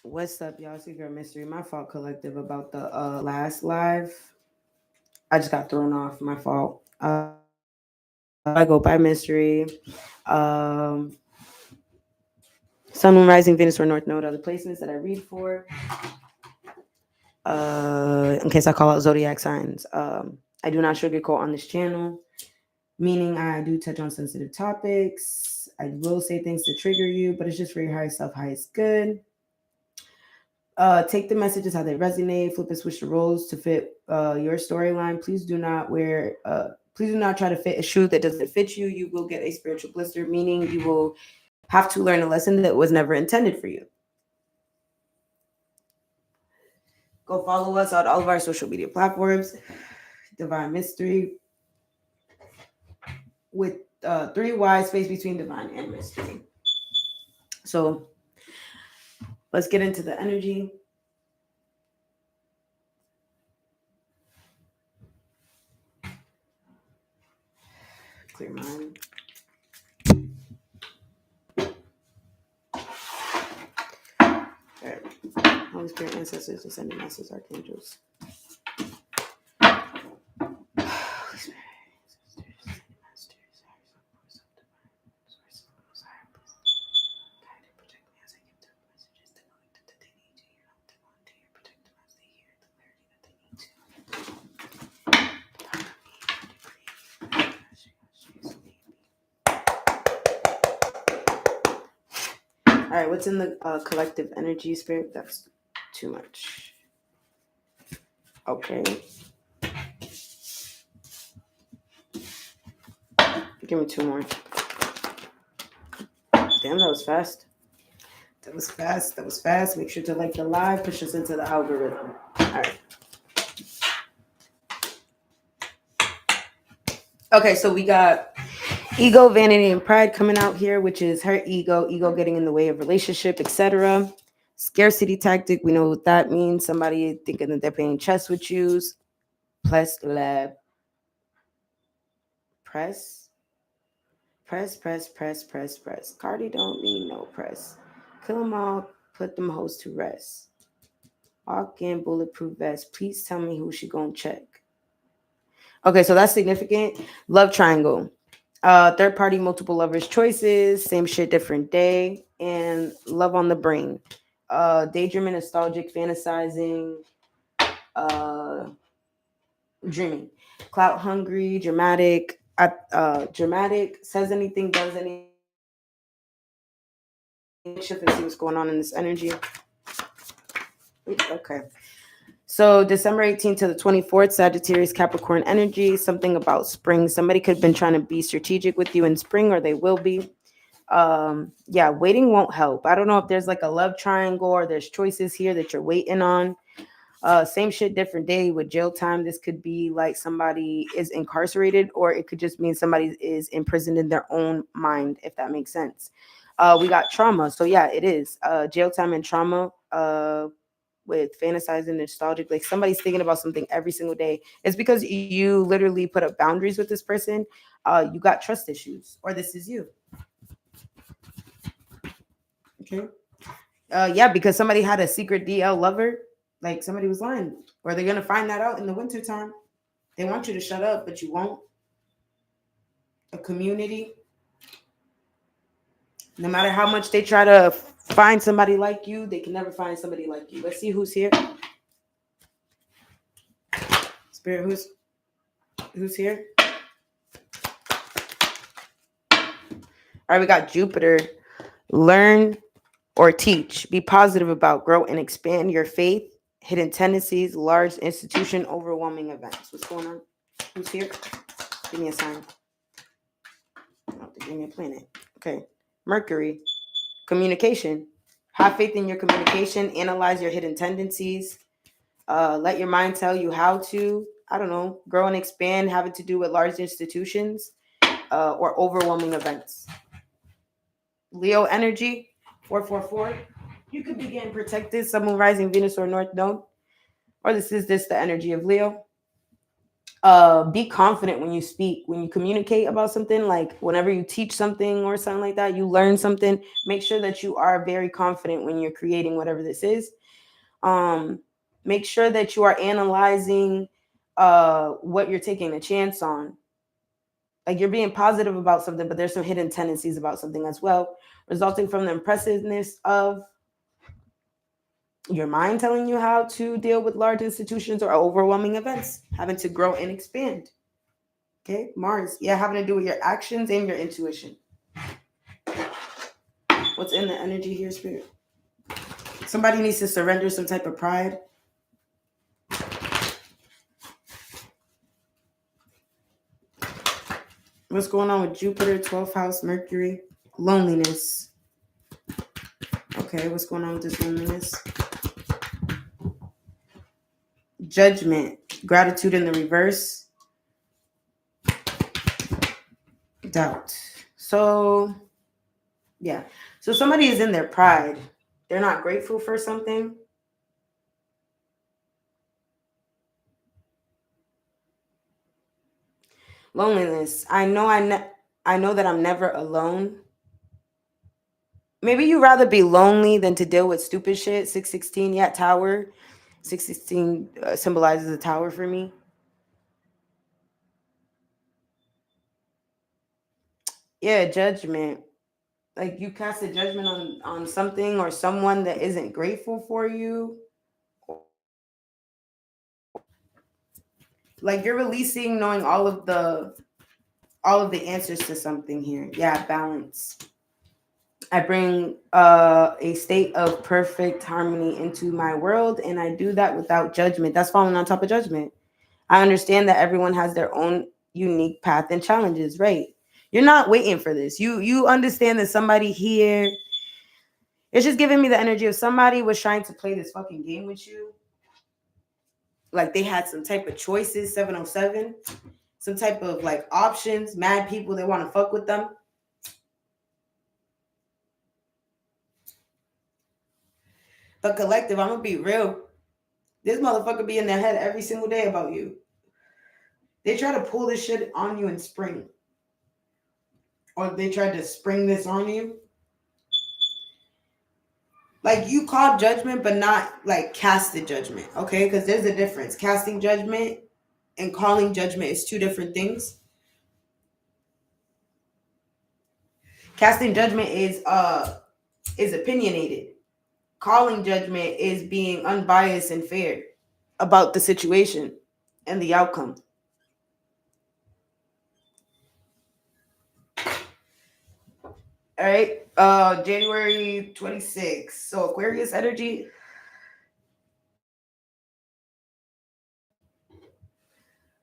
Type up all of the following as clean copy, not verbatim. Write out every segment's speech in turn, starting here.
What's up, y'all? It's your girl Mystery. My fault, collective, about the last live. I just got thrown off. My fault. I go by Mystery. Um, Sun, Moon, Rising, Venus, or North Node are the placements that I read for. In case I call out zodiac signs. I do not sugarcoat on this channel, meaning I do touch on sensitive topics. I will say things to trigger you, but it's just for your higher self, highest good. Take the messages how they resonate, flip and switch the roles to fit your storyline. Please do not try to fit a shoe that doesn't fit you. You will get a spiritual blister, meaning you will have to learn a lesson that was never intended for you. Go follow us on all of our social media platforms. Divine Mystery with 3 Y space between Divine and Mystery. So let's get into the energy. Clear mind. All right. Holy Spirit, ancestors, descending masters, archangels. Holy Spirit. All right, what's in the collective energy, Spirit? That's too much. Okay. Give me 2 more. Damn, that was fast. That was fast. Make sure to like the live, push us into the algorithm. All right. Okay, so we got ego, vanity, and pride coming out here, which is her ego getting in the way of relationship, etc. Scarcity tactic, we know what that means. Somebody thinking that they're playing chess with you. Press. Cardi don't need no press. Kill them all, put them hoes to rest. Walk in, bulletproof vest. Please tell me who she gonna check. Okay, so that's significant. Love triangle. Third party, multiple lovers choices, same shit, different day, and love on the brain. Daydreaming, nostalgic, fantasizing, dreaming. Clout hungry, dramatic, says anything, does anything. Shift and see what's going on in this energy. Okay. So December 18th to the 24th, Sagittarius, Capricorn energy, something about spring. Somebody could have been trying to be strategic with you in spring, or they will be. Yeah, waiting won't help. I don't know if there's like a love triangle or there's choices here that you're waiting on. Same shit, different day with jail time. This could be like somebody is incarcerated, or it could just mean somebody is imprisoned in their own mind, if that makes sense. We got trauma. So yeah, it is jail time and trauma. With fantasizing, nostalgic, like somebody's thinking about something every single day. It's because you literally put up boundaries with this person. You got trust issues, or this is you. Okay. Yeah, because somebody had a secret DL lover, like somebody was lying, or they're gonna find that out in the winter time. They want you to shut up, but you won't. A community. No matter how much they try to find somebody like you, they can never find somebody like you. Let's see who's here. Spirit, who's here? All right, we got Jupiter. Learn or teach. Be positive about, grow, and expand your faith. Hidden tendencies, large institution, overwhelming events. What's going on? Who's here? Give me a sign. Oh, give me a planet. Okay. Mercury. Communication. Have faith in your communication. Analyze your hidden tendencies. Let your mind tell you how to, I don't know, grow and expand, having to do with large institutions or overwhelming events. Leo energy, 444. You could be getting protected, Sun, Moon, Rising, Venus, or North Node. Or this is the energy of Leo. Be confident when you speak, when you communicate about something, like whenever you teach something or something like that, you learn something, make sure that you are very confident when you're creating whatever this is. um Make sure that you are analyzing what you're taking a chance on. Like you're being positive about something, but there's some hidden tendencies about something as well, resulting from the impressiveness of your mind telling you how to deal with large institutions or overwhelming events, having to grow and expand. Okay, Mars. Yeah, having to do with your actions and your intuition. What's in the energy here, Spirit? Somebody needs to surrender some type of pride. What's going on with Jupiter, 12th house, Mercury? Loneliness. Okay, what's going on with this loneliness? Judgment. Gratitude in the reverse. Doubt. So, yeah. So somebody is in their pride. They're not grateful for something. Loneliness. I know that I'm never alone. Maybe you rather be lonely than to deal with stupid shit. 616, yeah, tower. 616 symbolizes a tower for me. Yeah, judgment. Like you cast a judgment on something or someone that isn't grateful for you. Like you're releasing knowing all of the answers to something here. Yeah, balance. I bring a state of perfect harmony into my world, and I do that without judgment. That's falling on top of judgment. I understand that everyone has their own unique path and challenges, right? You're not waiting for this. You understand that somebody here, it's just giving me the energy of somebody was trying to play this fucking game with you. Like they had some type of choices, 707, some type of like options, mad people that want to fuck with them. But collective, I'm gonna be real. This motherfucker be in their head every single day about you. They try to pull this shit on you in spring. Or they tried to spring this on you. Like you called judgment, but not like casted judgment, okay? Because there's a difference. Casting judgment and calling judgment is two different things. Casting judgment is opinionated. Calling judgment is being unbiased and fair about the situation and the outcome. All right. January 26th. So Aquarius energy.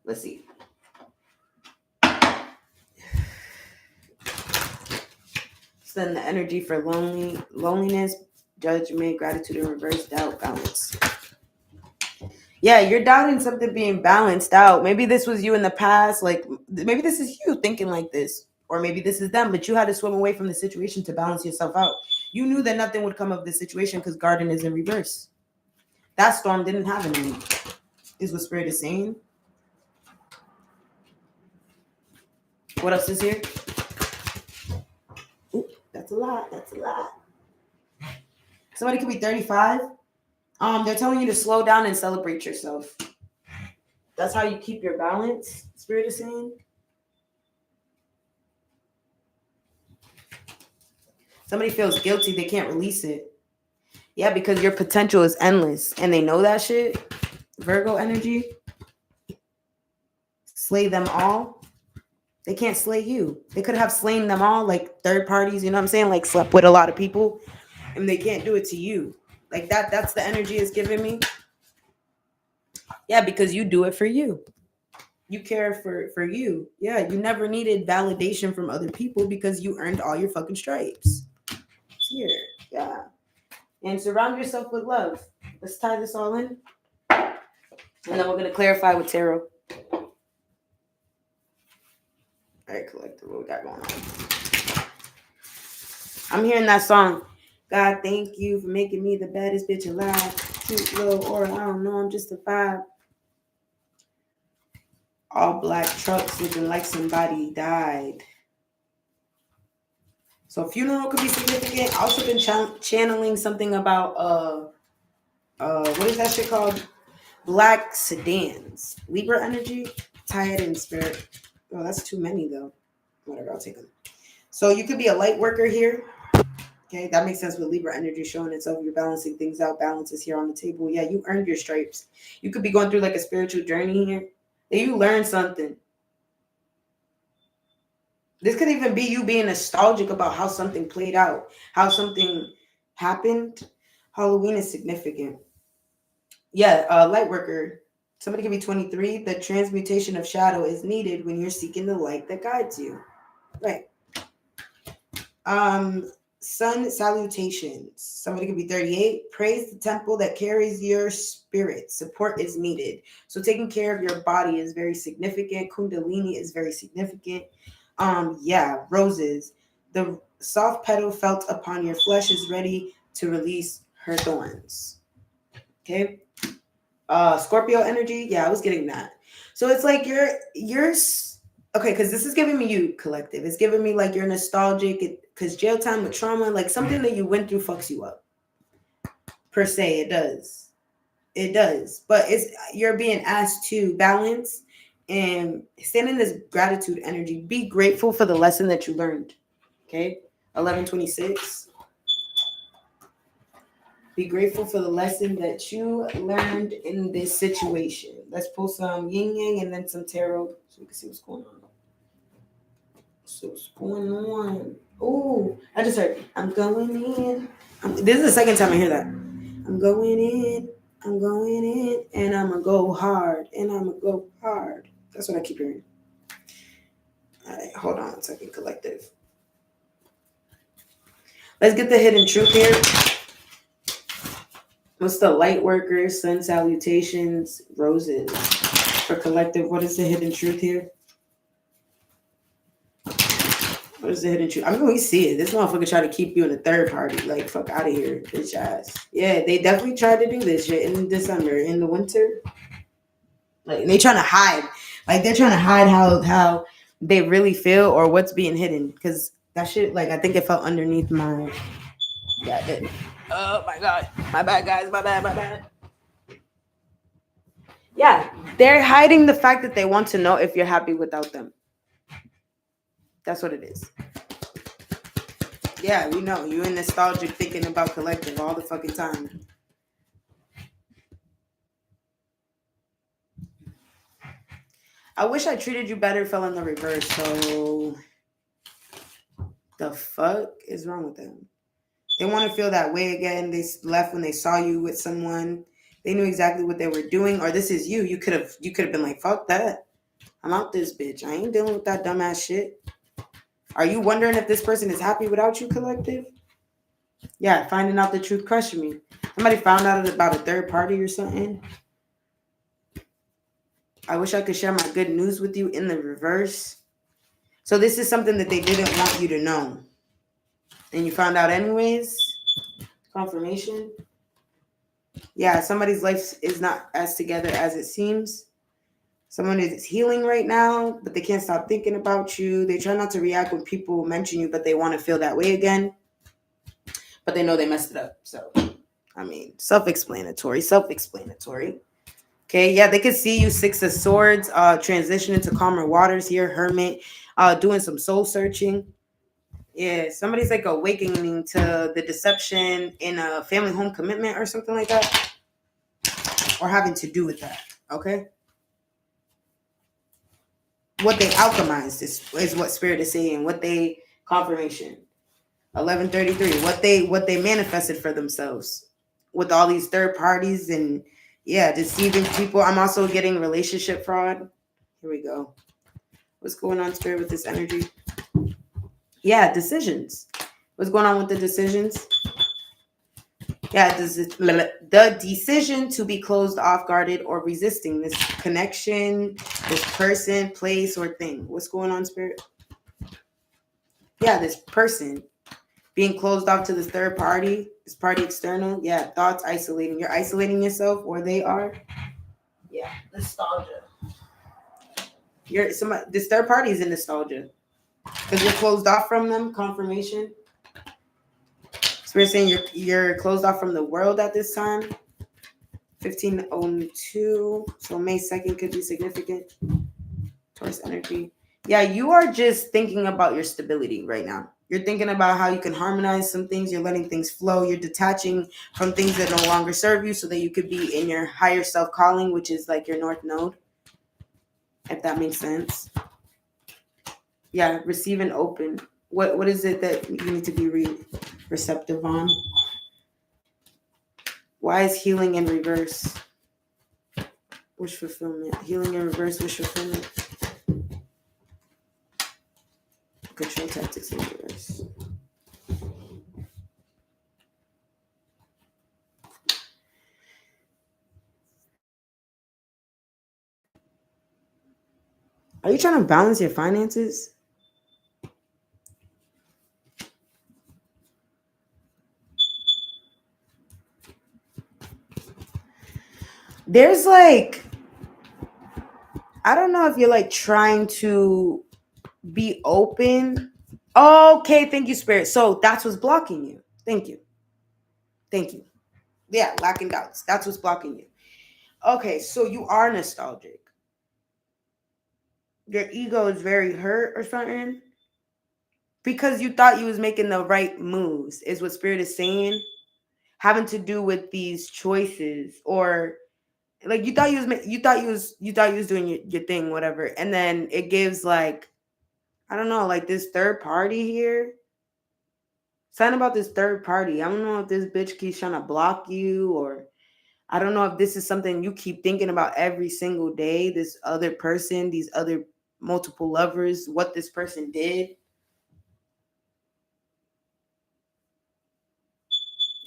Let's see. Send the energy for loneliness, judgment, gratitude in reverse, doubt, balance. Yeah, you're doubting something being balanced out. Maybe this was you in the past. Like maybe this is you thinking like this, or maybe this is them. But you had to swim away from the situation to balance yourself out. You knew that nothing would come of this situation because Garden is in reverse. That storm didn't have an end. Is what Spirit is saying. What else is here? Ooh, that's a lot. That's a lot. Somebody could be 35. They're telling you to slow down and celebrate yourself. That's how you keep your balance, Spirit is saying. Somebody feels guilty, they can't release it. Yeah, because your potential is endless and they know that shit. Virgo energy. Slay them all. They can't slay you. They could have slain them all, like third parties, you know what I'm saying? Like slept with a lot of people, and they can't do it to you. Like that's the energy it's giving me. Yeah, because you do it for you. You care for you. Yeah, you never needed validation from other people because you earned all your fucking stripes. Here, yeah. And surround yourself with love. Let's tie this all in. And then we're going to clarify with tarot. All right, collective, what we got going on? I'm hearing that song. God, thank you for making me the baddest bitch alive. Cute little aura, I don't know, I'm just a vibe. All black trucks looking like somebody died. So funeral could be significant. Also been channeling something about what is that shit called? Black sedans. Libra energy. Tie it in, spirit. Oh, that's too many though. Whatever, I'll take them. So you could be a light worker here. Okay, that makes sense with Libra energy showing itself. You're balancing things out. Balance is here on the table. Yeah, you earned your stripes. You could be going through like a spiritual journey here. And you learn something. This could even be you being nostalgic about how something played out, how something happened. Halloween is significant. Yeah, light worker. Somebody could be 23. The transmutation of shadow is needed when you're seeking the light that guides you. Right. Sun salutations. Somebody could be 38. Praise the temple that carries your spirit. Support is needed. So taking care of your body is very significant. Kundalini is very significant. Yeah, roses. The soft petal felt upon your flesh is ready to release her thorns. Okay. Scorpio energy. Yeah, I was getting that. So it's like you're okay, because this is giving me you collective. It's giving me like you're nostalgic because jail time with trauma, like something that you went through fucks you up. Per se, it does. It does. But you're being asked to balance and stand in this gratitude energy. Be grateful for the lesson that you learned. Okay. 1126. Be grateful for the lesson that you learned in this situation. Let's pull some yin yang and then some tarot so we can see what's going on. So what's going on? Oh, I just heard, I'm going in. This is the second time I hear that. I'm going in, and I'm going to go hard, and I'm going to go hard. That's what I keep hearing. All right, hold on a second, collective. Let's get the hidden truth here. What's the light workers, sun salutations, roses? For collective, what is the hidden truth here? What is the hidden truth? I mean, we see it. This motherfucker try to keep you in a third party. Like, fuck out of here, bitch ass. Yeah, they definitely tried to do this shit in December, in the winter. Like, they trying to hide. Like, they're trying to hide how they really feel or what's being hidden. Because that shit, like, I think it fell underneath my... Yeah, it did. Oh, my God. My bad, guys. My bad. Yeah, they're hiding the fact that they want to know if you're happy without them. That's what it is. Yeah, we know. You're nostalgic thinking about collective all the fucking time. I wish I treated you better fell in the reverse, so the fuck is wrong with them? They want to feel that way again. They left when they saw you with someone. They knew exactly what they were doing, or this is you. You could have been like, fuck that. I'm out this bitch. I ain't dealing with that dumbass shit. Are you wondering if this person is happy without you, collective? Yeah, finding out the truth crushing me. Somebody found out about a third party or something. I wish I could share my good news with you in the reverse. So this is something that they didn't want you to know. And you found out anyways. Confirmation. Yeah, somebody's life is not as together as it seems. Someone is healing right now, but they can't stop thinking about you. They try not to react when people mention you, but they want to feel that way again. But they know they messed it up. So, I mean, self-explanatory. Okay, yeah, they could see you 6 of Swords, transition into calmer waters here, Hermit, doing some soul searching. Yeah, somebody's like awakening to the deception in a family home commitment or something like that. Or having to do with that, okay? What they alchemized is what Spirit is saying, what they, confirmation. 1133, what they manifested for themselves with all these third parties and yeah, deceiving people. I'm also getting relationship fraud. Here we go. What's going on, Spirit, with this energy? Yeah, decisions. What's going on with the decisions? Yeah, the decision to be closed off, guarded, or resisting this connection, this person, place, or thing. What's going on, Spirit? Yeah, this person being closed off to this third party, this party external. Yeah, thoughts isolating. You're isolating yourself, or they are. Yeah, nostalgia. This third party is in nostalgia because you're closed off from them. Confirmation. Spirit saying you're closed off from the world at this time. 1502. So May 2nd could be significant. Taurus energy. Yeah, you are just thinking about your stability right now. You're thinking about how you can harmonize some things. You're letting things flow. You're detaching from things that no longer serve you so that you could be in your higher self calling, which is like your north node, if that makes sense. Yeah, receive and open. What is it that you need to be receptive on? Why is healing in reverse? Wish fulfillment. Healing in reverse, wish fulfillment. Control tactics in reverse. Are you trying to balance your finances? There's like, I don't know if you're like trying to be open. Okay, thank you, Spirit. So that's what's blocking you. Thank you. Thank you. Yeah, lacking doubts. That's what's blocking you. Okay, so you are nostalgic. Your ego is very hurt or something because you thought you was making the right moves, is what Spirit is saying. Having to do with these choices, or like you thought you was doing your thing, whatever, and then it gives like, I don't know, like this third party here. Something about this third party. I don't know if this bitch keeps trying to block you, or I don't know if this is something you keep thinking about every single day. This other person, these other multiple lovers, what this person did.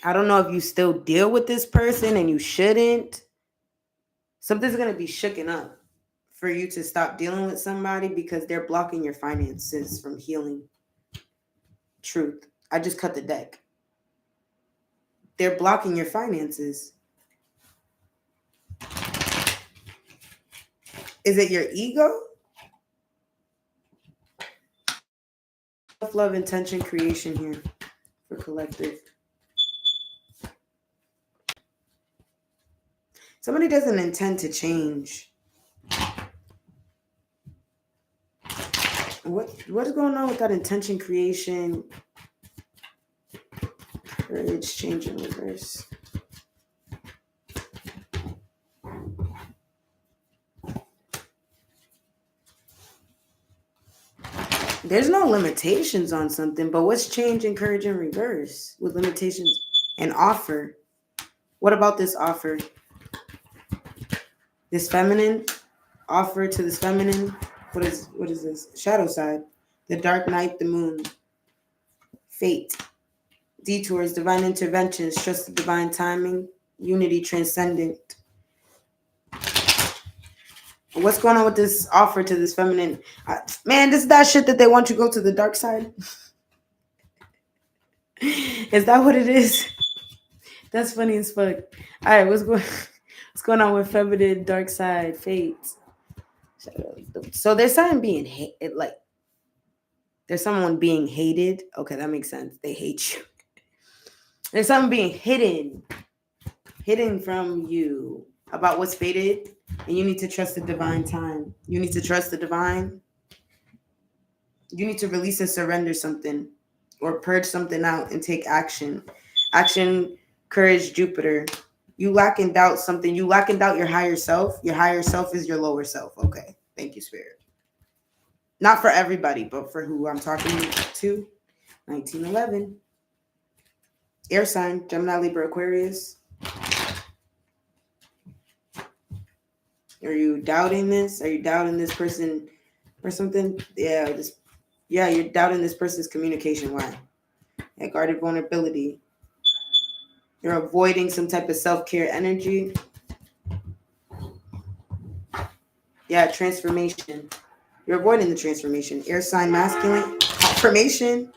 I don't know if you still deal with this person and you shouldn't. Something's going to be shooken up for you to stop dealing with somebody because they're blocking your finances from healing. Truth. I just cut the deck. They're blocking your finances. Is it your ego? Self-love, intention, creation here for collective. Somebody doesn't intend to change. What is going on with that intention, creation, courage, change in reverse? There's no limitations on something, but what's change, encourage, in reverse with limitations and offer? What about this offer? This feminine offer to this feminine. What is this? Shadow side. The dark night, the moon. Fate. Detours, divine interventions, trust the divine timing, unity, transcendent. What's going on with this offer to this feminine? Man, this is that shit that they want you to go to the dark side. Is that what it is? That's funny as fuck. All right, what's going on with feminine, dark side, fate? So there's something being like there's someone being hated. Okay, that makes sense. They hate you. There's something being hidden from you about what's fated, and you need to trust the divine time. You need to trust the divine. You need to release and surrender something or purge something out and take action. Action, courage, Jupiter. You lack in doubt something. You lack in doubt your higher self. Your higher self is your lower self. Okay. Thank you, Spirit. Not for everybody, but for who I'm talking to. 1911. Air sign, Gemini, Libra, Aquarius. Are you doubting this? Are you doubting this person or something? Yeah, you're doubting this person's communication. Why? Yeah, guarded vulnerability. You're avoiding some type of self-care energy. Yeah, transformation. You're avoiding the transformation. Air sign masculine. Confirmation.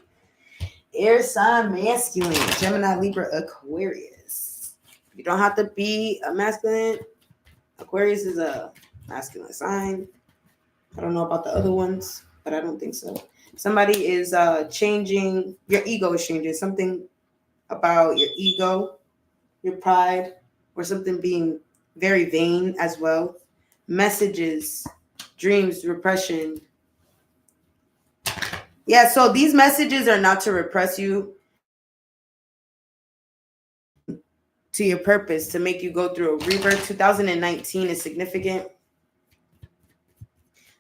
Air sign masculine. Gemini, Libra, Aquarius. You don't have to be a masculine. Aquarius is a masculine sign. I don't know about the other ones, but I don't think so. Somebody is changing, your ego is changing. Something about your ego, your pride, or something being very vain as well. Messages, dreams, repression. Yeah, so these messages are not to repress you, to your purpose, to make you go through a rebirth. 2019 is significant.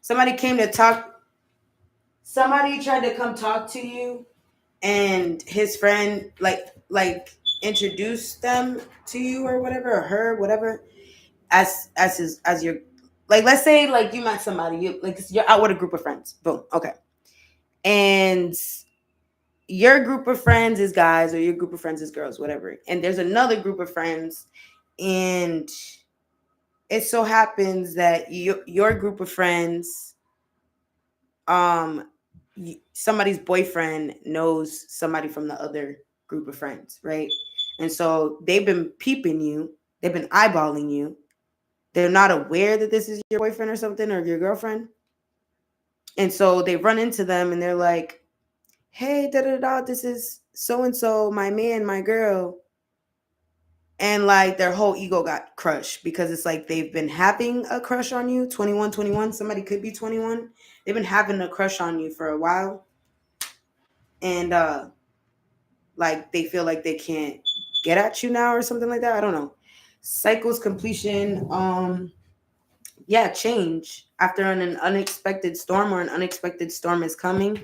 Somebody came to talk, somebody tried to come talk to you, and his friend like introduced them to you or whatever, or her, whatever, as your, like, let's say like you met somebody, you're out with a group of friends, boom, okay, and your group of friends is guys or your group of friends is girls, whatever, and there's another group of friends, and it so happens that your group of friends, um somebody's boyfriend knows somebody from the other group of friends, right? And so they've been peeping you, they've been eyeballing you. They're not aware that this is your boyfriend or something, or your girlfriend. And so they run into them and they're like, hey, da da da, this is so and so, my man, my girl. And like their whole ego got crushed because it's like they've been having a crush on you. 21, 21, somebody could be 21. They've been having a crush on you for a while. And like they feel like they can't get at you now or something like that. I don't know. Cycles completion. Yeah, change after an unexpected storm, or an unexpected storm is coming.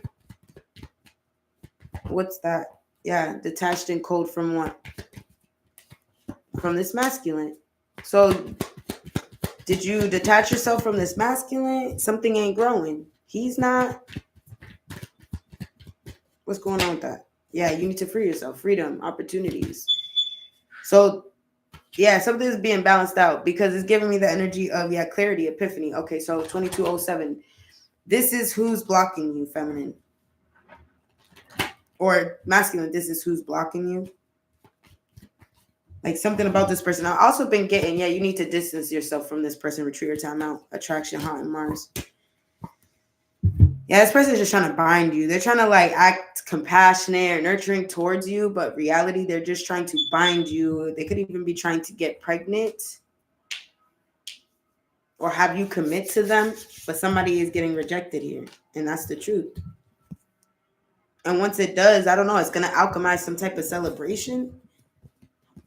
What's that? Yeah, detached and cold from what? From this masculine. So did you detach yourself from this masculine? Something ain't growing. He's not. What's going on with that? Yeah, you need to free yourself. Freedom, opportunities. So yeah, something is being balanced out because it's giving me the energy of, yeah, clarity, epiphany. Okay, so 2207. This is who's blocking you, feminine. Or masculine, this is who's blocking you. Like something about this person. I've also been getting, yeah, you need to distance yourself from this person, retreat or time out. Attraction, hot and Mars. Yeah, this person is just trying to bind you. They're trying to like act compassionate or nurturing towards you, but reality, they're just trying to bind you. They could even be trying to get pregnant or have you commit to them, but somebody is getting rejected here, and that's the truth. And once it does, I don't know, it's gonna alchemize some type of celebration.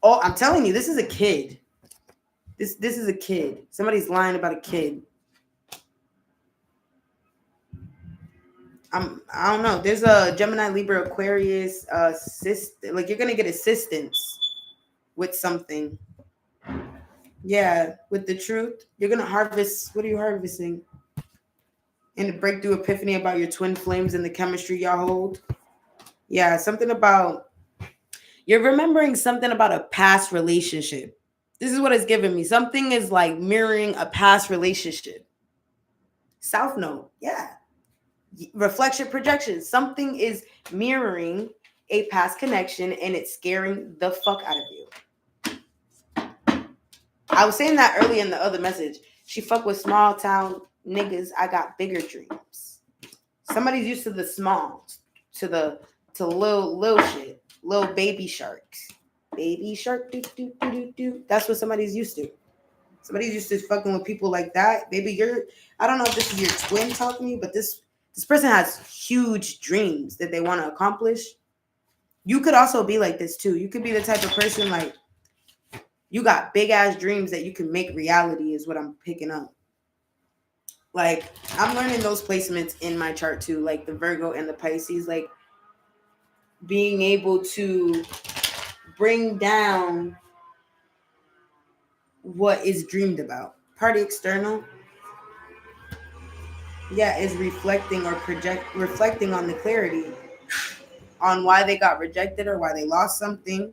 Oh, I'm telling you, this is a kid. This is a kid. Somebody's lying about a kid. I don't know. There's a Gemini, Libra, Aquarius, like you're gonna get assistance with something. Yeah, with the truth. You're gonna harvest. What are you harvesting? And the breakthrough epiphany about your twin flames and the chemistry y'all hold. Yeah, something about, you're remembering something about a past relationship. This is what it's giving me. Something is like mirroring a past relationship. South Node. Yeah. Reflection projection. Something is mirroring a past connection and it's scaring the fuck out of you. I was saying that earlier in the other message. She fuck with small town niggas. I got bigger dreams. Somebody's used to the small, to little shit, little baby sharks. Baby shark, do do do do do. That's what somebody's used to. Somebody's used to fucking with people like that. Baby, I don't know if this is your twin talking to you, but this person has huge dreams that they want to accomplish. You could also be like this too. You could be the type of person like you got big ass dreams that you can make reality, is what I'm picking up. Like I'm learning those placements in my chart too, like the Virgo and the Pisces, like being able to bring down what is dreamed about. Party external, yeah, is reflecting on the clarity on why they got rejected or why they lost something.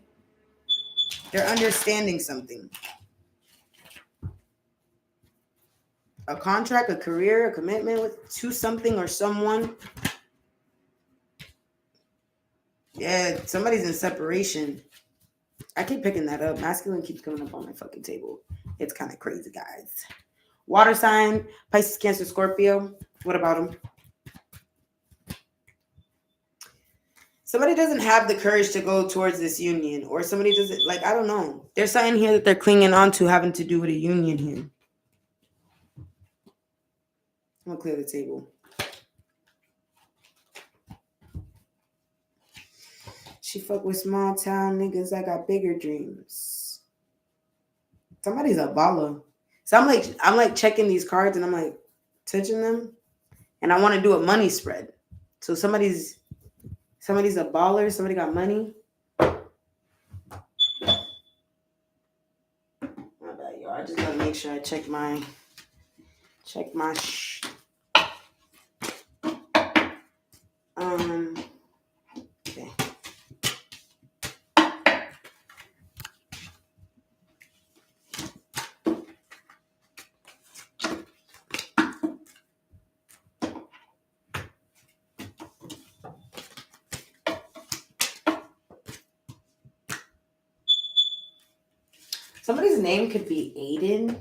They're understanding something. A contract, a career, a commitment to something or someone. Yeah, somebody's in separation. I keep picking that up. Masculine keeps coming up on my fucking table. It's kind of crazy, guys. Water sign, Pisces, Cancer, Scorpio. What about them? Somebody doesn't have the courage to go towards this union, or somebody doesn't, like, I don't know. There's something here that they're clinging on to having to do with a union here. I'm gonna clear the table. She fuck with small town niggas. I got bigger dreams. Somebody's a baller. So I'm like checking these cards and I'm like touching them, and I want to do a money spread. So somebody's a baller. Somebody got money. My bad, yo. I just gotta make sure I check my. Okay. Somebody's name could be Aiden.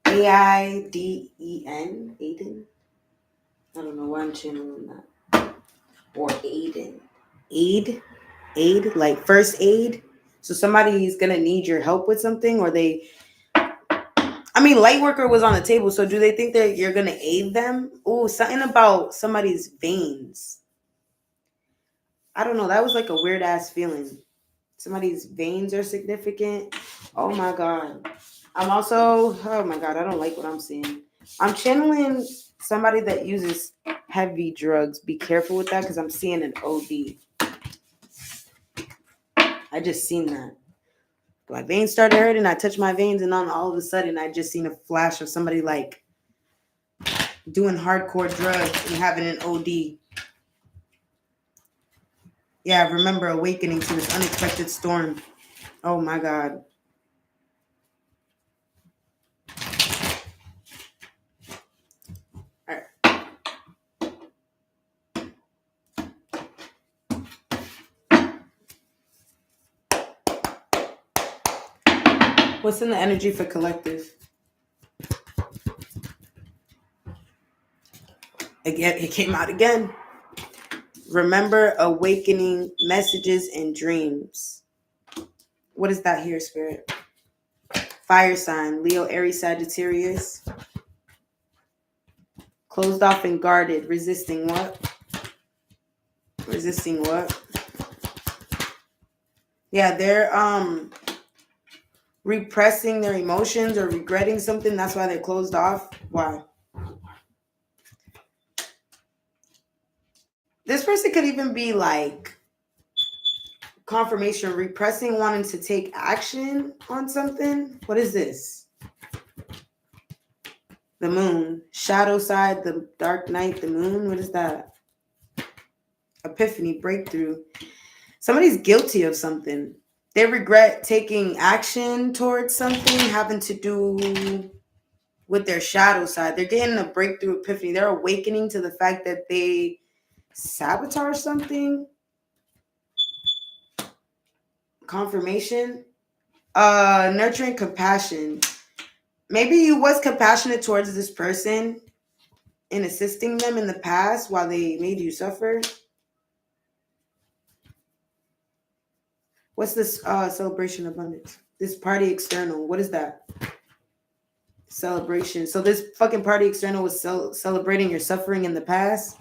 Aiden. Aiden. I don't know why I'm channeling that. Or Aiden. Aid, like first aid. So somebody's gonna need your help with something, or light worker was on the table. So do they think that you're gonna aid them? Oh, something about somebody's veins. I don't know. That was like a weird ass feeling. Somebody's veins are significant. Oh my God. Oh my God, I don't like what I'm seeing. I'm channeling somebody that uses heavy drugs. Be careful with that, because I'm seeing an OD. I just seen that. My veins started hurting. I touched my veins, and then all of a sudden, I just seen a flash of somebody like doing hardcore drugs and having an OD. Yeah, I remember awakening to this unexpected storm. Oh my God. All right. What's in the energy for collective? Again, it came out again. Remember awakening messages and dreams. What is that here, Spirit? Fire sign, Leo, Aries, Sagittarius. Closed off and guarded, resisting what? Resisting what? Yeah, they're repressing their emotions or regretting something. That's why they're closed off. Why? This person could even be like confirmation, repressing, wanting to take action on something. What is this? The moon. Shadow side, the dark night, the moon. What is that? Epiphany, breakthrough. Somebody's guilty of something. They regret taking action towards something having to do with their shadow side. They're getting a breakthrough epiphany. They're awakening to the fact that they sabotage something. Confirmation. Nurturing compassion. Maybe you was compassionate towards this person in assisting them in the past while they made you suffer. What's this celebration abundance? This party external. What is that? Celebration. So this fucking party external was celebrating your suffering in the past.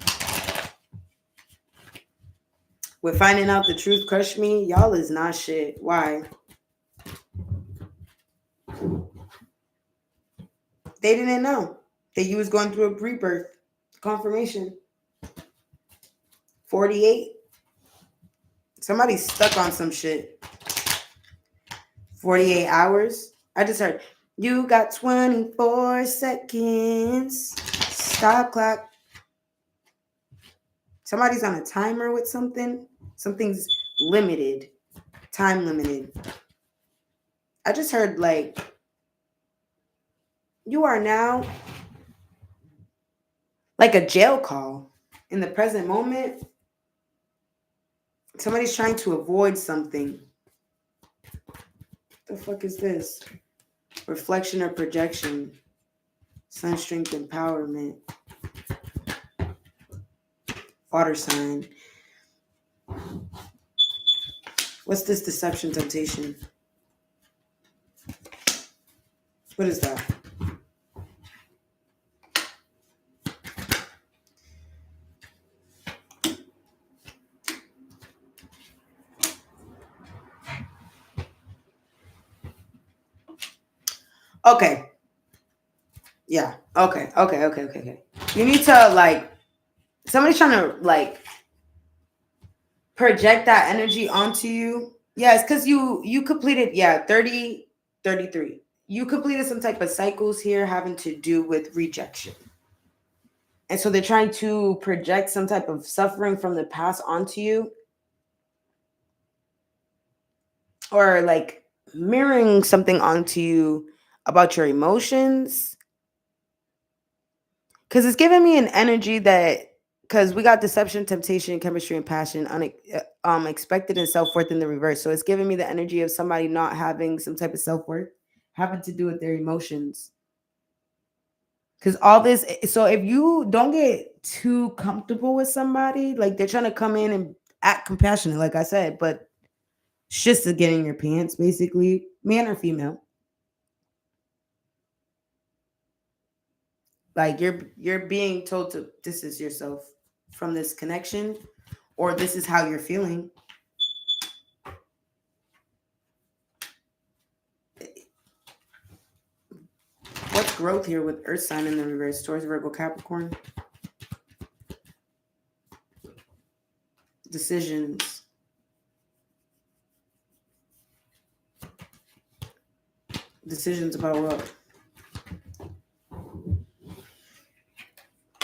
With finding out the truth crushed me. Y'all is not shit. Why? They didn't know that you was going through a rebirth. Confirmation. 48. Somebody's stuck on some shit. 48 hours. I just heard, you got 24 seconds. Stop clock. Somebody's on a timer with something. Something's limited. Time limited. I just heard like, you are now like a jail call in the present moment. Somebody's trying to avoid something. The fuck is this? reflection or projection, sun, strength, empowerment, water sign. What's this deception, temptation? What is that? Okay. Yeah. Okay. You need to like somebody's trying to like project that energy onto you. Yeah, it's because you completed 30, 33. You completed some type of cycles here having to do with rejection. And so they're trying to project some type of suffering from the past onto you, or like mirroring something onto you about your emotions. Because it's giving me an energy that, because we got deception, temptation, chemistry, and passion, expected and self-worth in the reverse. So it's giving me the energy of somebody not having some type of self-worth, having to do with their emotions. Because all this, so if you don't get too comfortable with somebody, like they're trying to come in and act compassionate, like I said, but it's just to get in your pants, basically, man or female. Like you're being told to distance yourself from this connection, or this is how you're feeling. What's growth here with Earth sign in the reverse? Taurus, Virgo, Capricorn. Decisions. Decisions about what?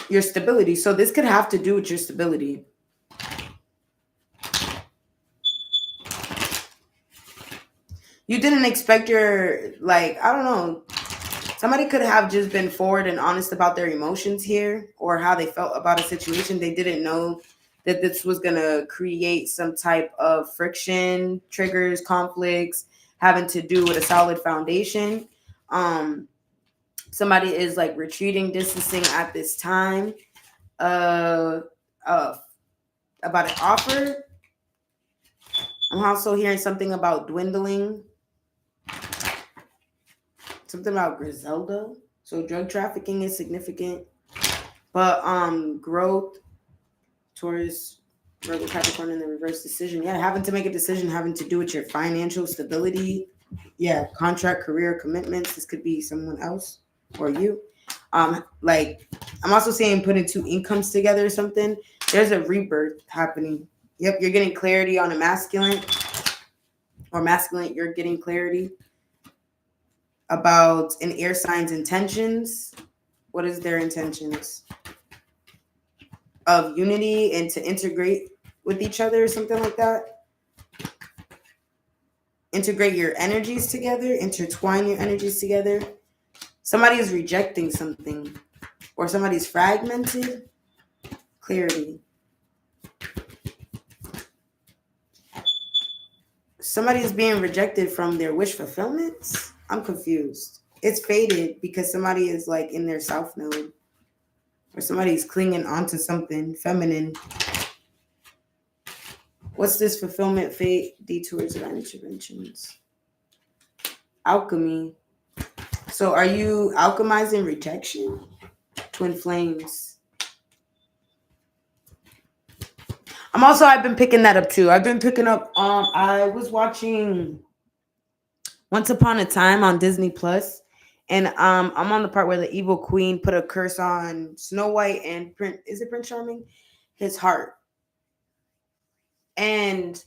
Your stability. So this could have to do with your stability. You didn't expect your, like, I don't know. Somebody could have just been forward and honest about their emotions here, or how they felt about a situation. They didn't know that this was going to create some type of friction, triggers, conflicts, having to do with a solid foundation. Somebody is like retreating, distancing at this time. Uh, uh, about an offer. I'm also hearing something about dwindling. Something about Griselda. So drug trafficking is significant. But growth, Taurus, Virgo, Capricorn in the reverse, decision. Yeah, having to make a decision having to do with your financial stability. Yeah, contract, career, commitments. This could be someone else or you. Like I'm also saying putting two incomes together or something. There's a rebirth happening. Yep, you're getting clarity on a masculine, or masculine, you're getting clarity about an air sign's intentions. What is their intentions? Of unity and to integrate with each other or something like that. Integrate your energies together, intertwine your energies together. Somebody is rejecting something, or somebody's fragmented. Clarity. Somebody is being rejected from their wish fulfillments. I'm confused. It's faded because somebody is like in their south node, or somebody's clinging onto something feminine. What's this fulfillment, fate, detours, and interventions? Alchemy. So are you alchemizing rejection? Twin flames. I've been picking that up too. I've been picking up, I was watching Once Upon a Time on Disney Plus, and I'm on the part where the evil queen put a curse on Snow White and Prince Charming? His heart. And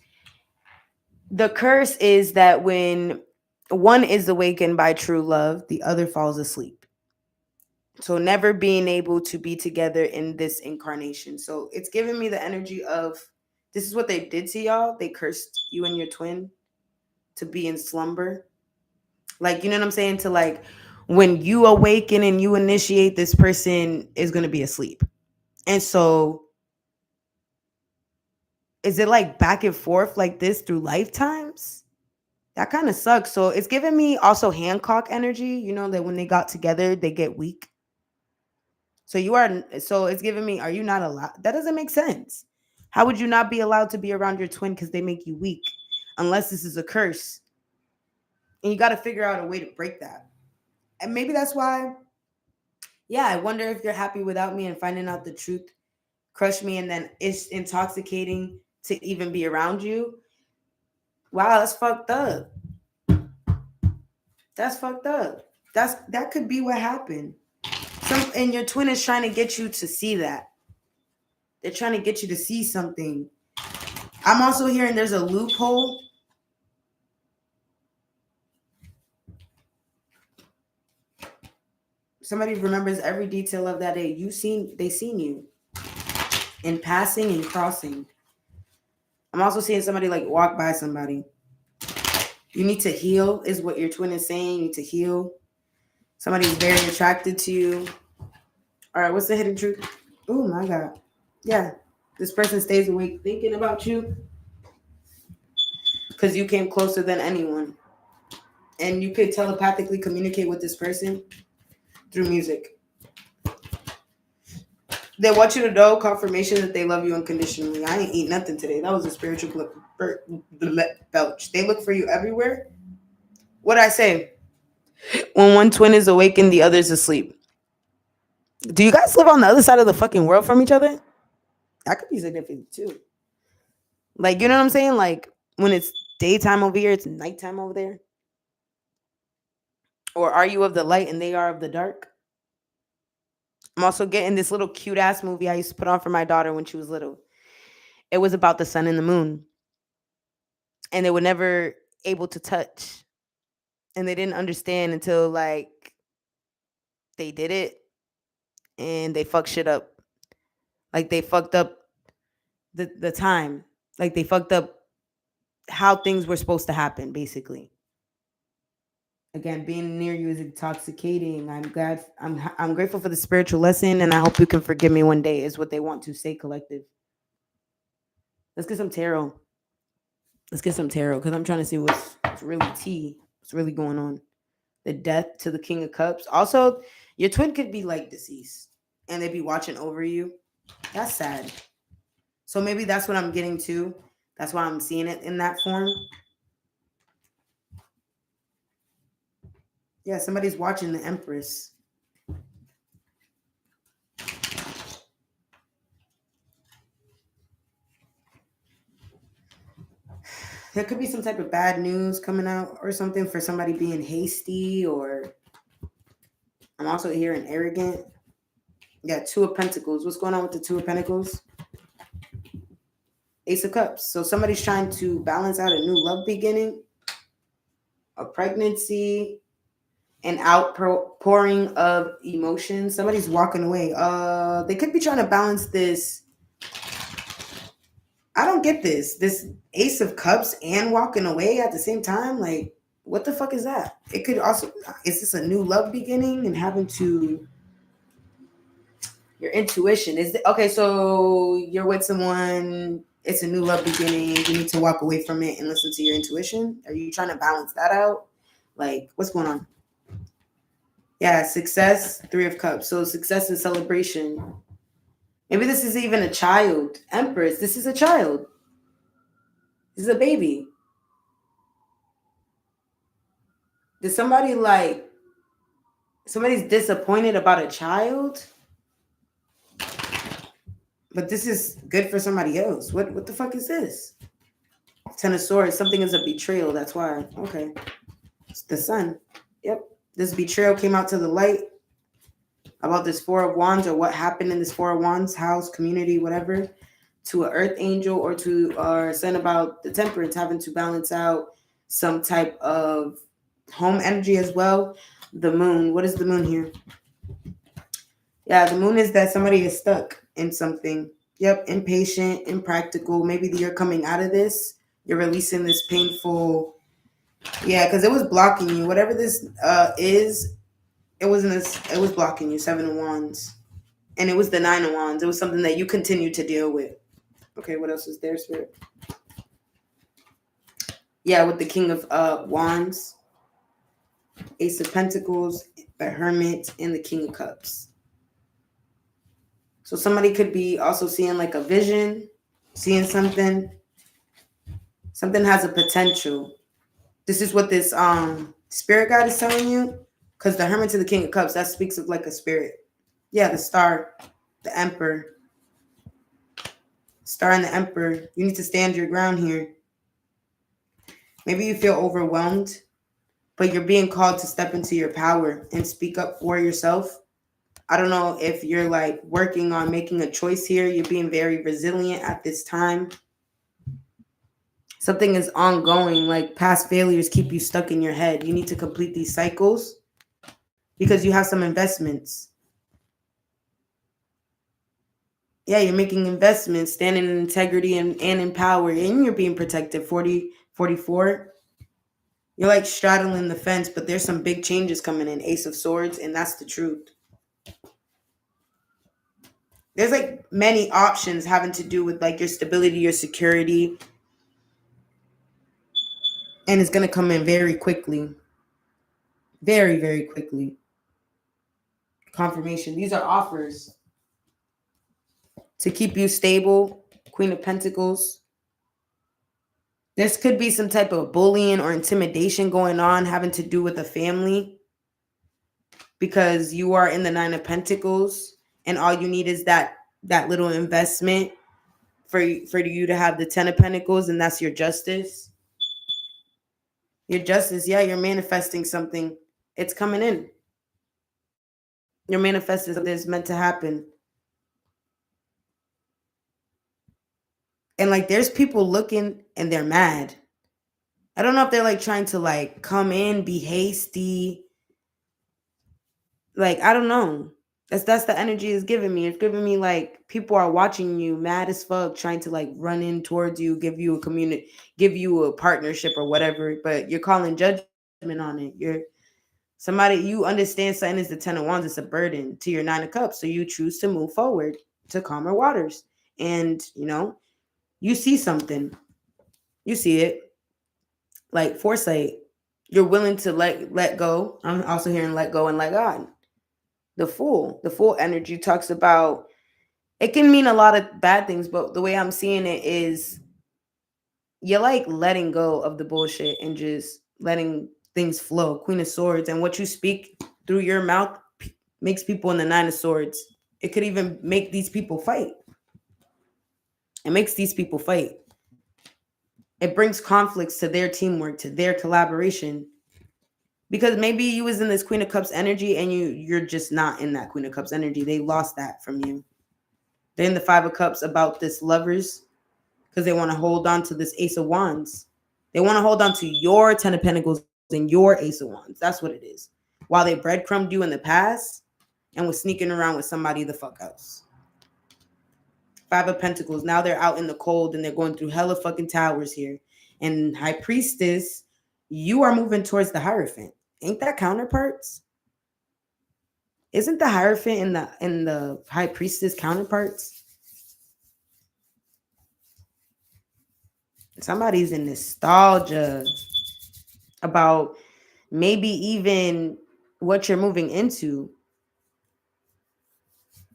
the curse is that when one is awakened by true love, the other falls asleep. So never being able to be together in this incarnation. So it's giving me the energy of, this is what they did to y'all. They cursed you and your twin to be in slumber. Like, you know what I'm saying? To like, when you awaken and you initiate, this person is going to be asleep. And so is it like back and forth like this through lifetimes? That kind of sucks. So it's giving me also Hancock energy. You know that when they got together, they get weak. So you are. So it's giving me. Are you not allowed? That doesn't make sense. How would you not be allowed to be around your twin because they make you weak? Unless this is a curse, and you got to figure out a way to break that. And maybe that's why. Yeah, I wonder if you're happy without me and finding out the truth crushed me, and then it's intoxicating to even be around you. Wow, that's fucked up. That's fucked up. That could be what happened. And your twin is trying to get you to see that. They're trying to get you to see something. I'm also hearing there's a loophole. Somebody remembers every detail of that day. They seen you in passing and crossing. I'm also seeing somebody like walk by somebody. You need to heal, is what your twin is saying. You need to heal. Somebody's very attracted to you. All right, what's the hidden truth? Oh my God. Yeah. This person stays awake thinking about you because you came closer than anyone. And you could telepathically communicate with this person through music. They want you to know confirmation that they love you unconditionally. I ain't eat nothing today. That was a spiritual belch. They look for you everywhere. What'd I say? When one twin is awake and the other's asleep. Do you guys live on the other side of the fucking world from each other? That could be significant too. Like, you know what I'm saying? Like, when it's daytime over here, it's nighttime over there. Or are you of the light and they are of the dark? I'm also getting this little cute ass movie I used to put on for my daughter when she was little. It was about the sun and the moon. And they were never able to touch. And they didn't understand until like they did it and they fucked shit up. Like they fucked up the time. Like they fucked up how things were supposed to happen, basically. Again, being near you is intoxicating. I'm grateful for the spiritual lesson, and I hope you can forgive me one day. Is what they want to say, collective. Let's get some tarot. Let's get some tarot because I'm trying to see what's really tea. What's really going on? The death to the King of Cups. Also, your twin could be like deceased, and they'd be watching over you. That's sad. So maybe that's what I'm getting to. That's why I'm seeing it in that form. Yeah, somebody's watching the Empress. There could be some type of bad news coming out or something for somebody being hasty, or I'm also hearing arrogant. Yeah, Two of Pentacles. What's going on with the Two of Pentacles? Ace of Cups. So somebody's trying to balance out a new love beginning, a pregnancy, an outpouring of emotion. Somebody's walking away. They could be trying to balance this. I don't get this. This Ace of Cups and walking away at the same time. Like, what the fuck is that? It could also, is this a new love beginning and having to, your intuition is okay. So you're with someone, it's a new love beginning. You need to walk away from it and listen to your intuition. Are you trying to balance that out? Like, what's going on? Yeah, success, Three of Cups. So success and celebration. Maybe this is even a child. Empress, this is a child. This is a baby. Did somebody like, somebody's disappointed about a child? But this is good for somebody else. What the fuck is this? Ten of Swords. Something is a betrayal. That's why. Okay. It's the Sun. Yep. This betrayal came out to the light about this Four of Wands, or what happened in this Four of Wands house, community, whatever, to an Earth angel, or sent about the Temperance, having to balance out some type of home energy as well. The Moon. What is the Moon here? Yeah, the Moon is that somebody is stuck in something. Yep, impatient, impractical. Maybe you're coming out of this. You're releasing this painful. Yeah, because it was blocking you. Whatever this is, it wasn't this. It was blocking you. Seven of Wands, and it was the Nine of Wands. It was something that you continue to deal with. Okay, what else is there, Spirit? Yeah, with the King of Wands, Ace of Pentacles, the Hermit, and the King of Cups. So somebody could be also seeing like a vision, seeing something. Something has a potential. This is what this spirit guide is telling you. Because the Hermit to the King of Cups, that speaks of like a spirit. Yeah, the star, the Emperor. Star and the Emperor. You need to stand your ground here. Maybe you feel overwhelmed, but you're being called to step into your power and speak up for yourself. I don't know if you're like working on making a choice here. You're being very resilient at this time. Something is ongoing, like past failures keep you stuck in your head. You need to complete these cycles because you have some investments. Yeah, you're making investments, standing in integrity and in power, and you're being protected. 40, 44. You're like straddling the fence, but there's some big changes coming in. Ace of Swords, and that's the truth. There's like many options having to do with like your stability, your security, and it's going to come in very quickly. Very, very quickly. Confirmation. These are offers to keep you stable. Queen of Pentacles. This could be some type of bullying or intimidation going on having to do with a family because you are in the Nine of Pentacles and all you need is that little investment for you to have the Ten of Pentacles, and that's your justice. Your justice, yeah, you're manifesting something. It's coming in. You're manifesting something that's meant to happen. And like there's people looking and they're mad. I don't know if they're like trying to like come in, be hasty. Like, I don't know. That's the energy it's giving me. It's giving me like people are watching you mad as fuck, trying to like run in towards you, give you a community, give you a partnership or whatever, but you're calling judgment on it. You're somebody, you understand something is the Ten of Wands, it's a burden to your Nine of Cups. So you choose to move forward to calmer waters. And you see something. You see it. Like foresight. You're willing to let go. I'm also hearing let go and let God. The Fool energy talks about, it can mean a lot of bad things, but the way I'm seeing it is you're like letting go of the bullshit and just letting things flow. Queen of Swords, and what you speak through your mouth makes people in the Nine of Swords. It could even make these people fight. It makes these people fight. It brings conflicts to their teamwork, to their collaboration. Because maybe you was in this Queen of Cups energy and you're just not in that Queen of Cups energy. They lost that from you. They're in the Five of Cups about this lovers because they want to hold on to this Ace of Wands. They want to hold on to your Ten of Pentacles and your Ace of Wands. That's what it is. While they breadcrumbed you in the past and was sneaking around with somebody the fuck else. Five of Pentacles. Now they're out in the cold and they're going through hella fucking towers here. And High Priestess, you are moving towards the Hierophant. Ain't that counterparts? Isn't the Hierophant in the High Priestess counterparts? Somebody's in nostalgia about maybe even what you're moving into.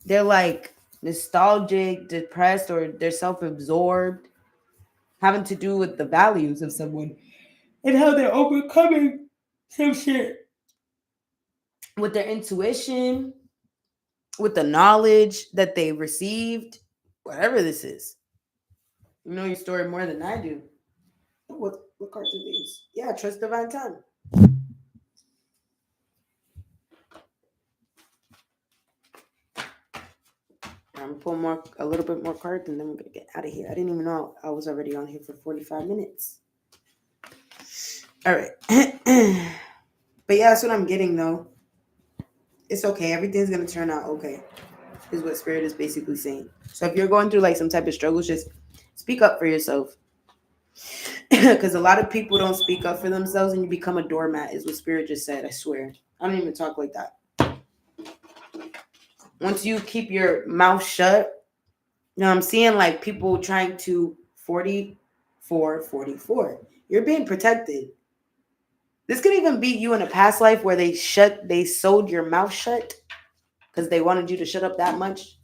They're like nostalgic, depressed, or they're self-absorbed, having to do with the values of someone and how they're overcoming some shit with their intuition, with the knowledge that they received, whatever this is. You know your story more than I do. What cards are these? Yeah, trust divine time. I'm gonna pull a little bit more cards, and then we're gonna get out of here. I didn't even know I was already on here for 45 minutes. All right, but yeah, that's what I'm getting though. It's okay. Everything's gonna turn out okay. Is what Spirit is basically saying. So if you're going through like some type of struggles, just speak up for yourself. Because a lot of people don't speak up for themselves, and you become a doormat. Is what Spirit just said. I swear. I don't even talk like that. Once you keep your mouth shut, I'm seeing like people trying to 44. You're being protected. This could even be you in a past life where they sewed your mouth shut because they wanted you to shut up that much.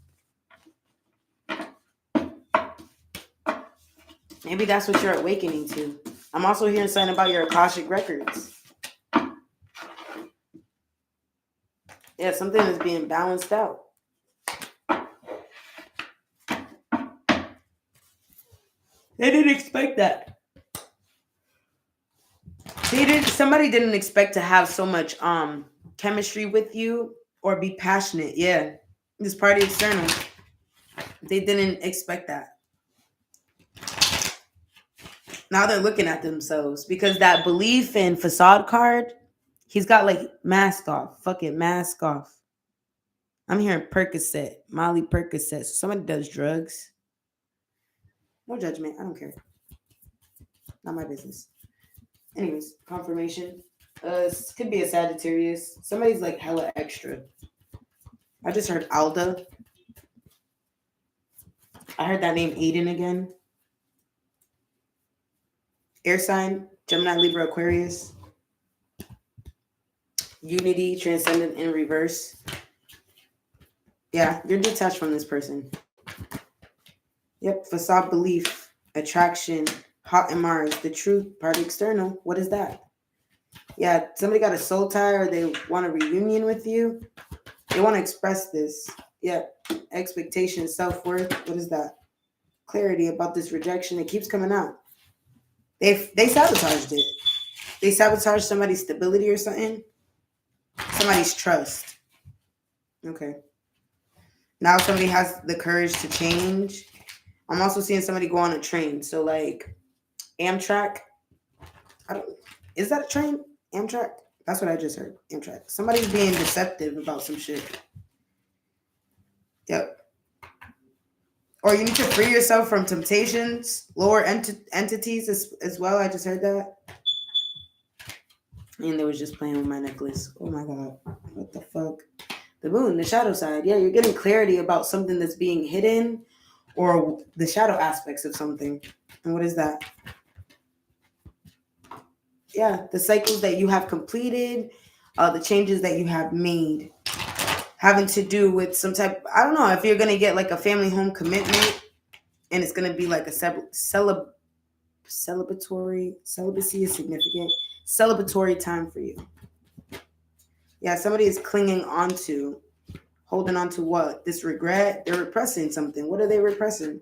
Maybe that's what you're awakening to. I'm also hearing something about your Akashic records. Yeah, something is being balanced out. They didn't expect that. Somebody didn't expect to have so much chemistry with you or be passionate. Yeah. This party external. They didn't expect that. Now they're looking at themselves because that belief in facade card, he's got like mask off. Fucking mask off. I'm hearing Percocet, Molly Percocet. So somebody does drugs. No judgment. I don't care. Not my business. Anyways, confirmation. This could be a Sagittarius. Somebody's like hella extra. I just heard Alda. I heard that name Aiden again. Air sign, Gemini, Libra, Aquarius. Unity, transcendent in reverse. Yeah, you're detached from this person. Yep, facade belief, attraction, hot and Mars, the truth, party external. What is that? Yeah, somebody got a soul tie or they want a reunion with you. They want to express this. Yeah, expectation, self-worth. What is that? Clarity about this rejection. It keeps coming out. They sabotaged it. They sabotaged somebody's stability or something. Somebody's trust. Okay. Now somebody has the courage to change. I'm also seeing somebody go on a train. So like Amtrak. Is that a train? Amtrak? That's what I just heard. Amtrak. Somebody's being deceptive about some shit. Yep. Or you need to free yourself from temptations, lower entities as well. I just heard that. And they was just playing with my necklace. Oh my God. What the fuck? The moon, the shadow side. Yeah, you're getting clarity about something that's being hidden or the shadow aspects of something. And what is that? Yeah, the cycles that you have completed, the changes that you have made, having to do with some type, I don't know, if you're going to get like a family home commitment and it's going to be like a celebratory, celibacy is significant, celebratory time for you. Yeah, somebody is clinging onto, holding on to what? This regret? They're repressing something. What are they repressing?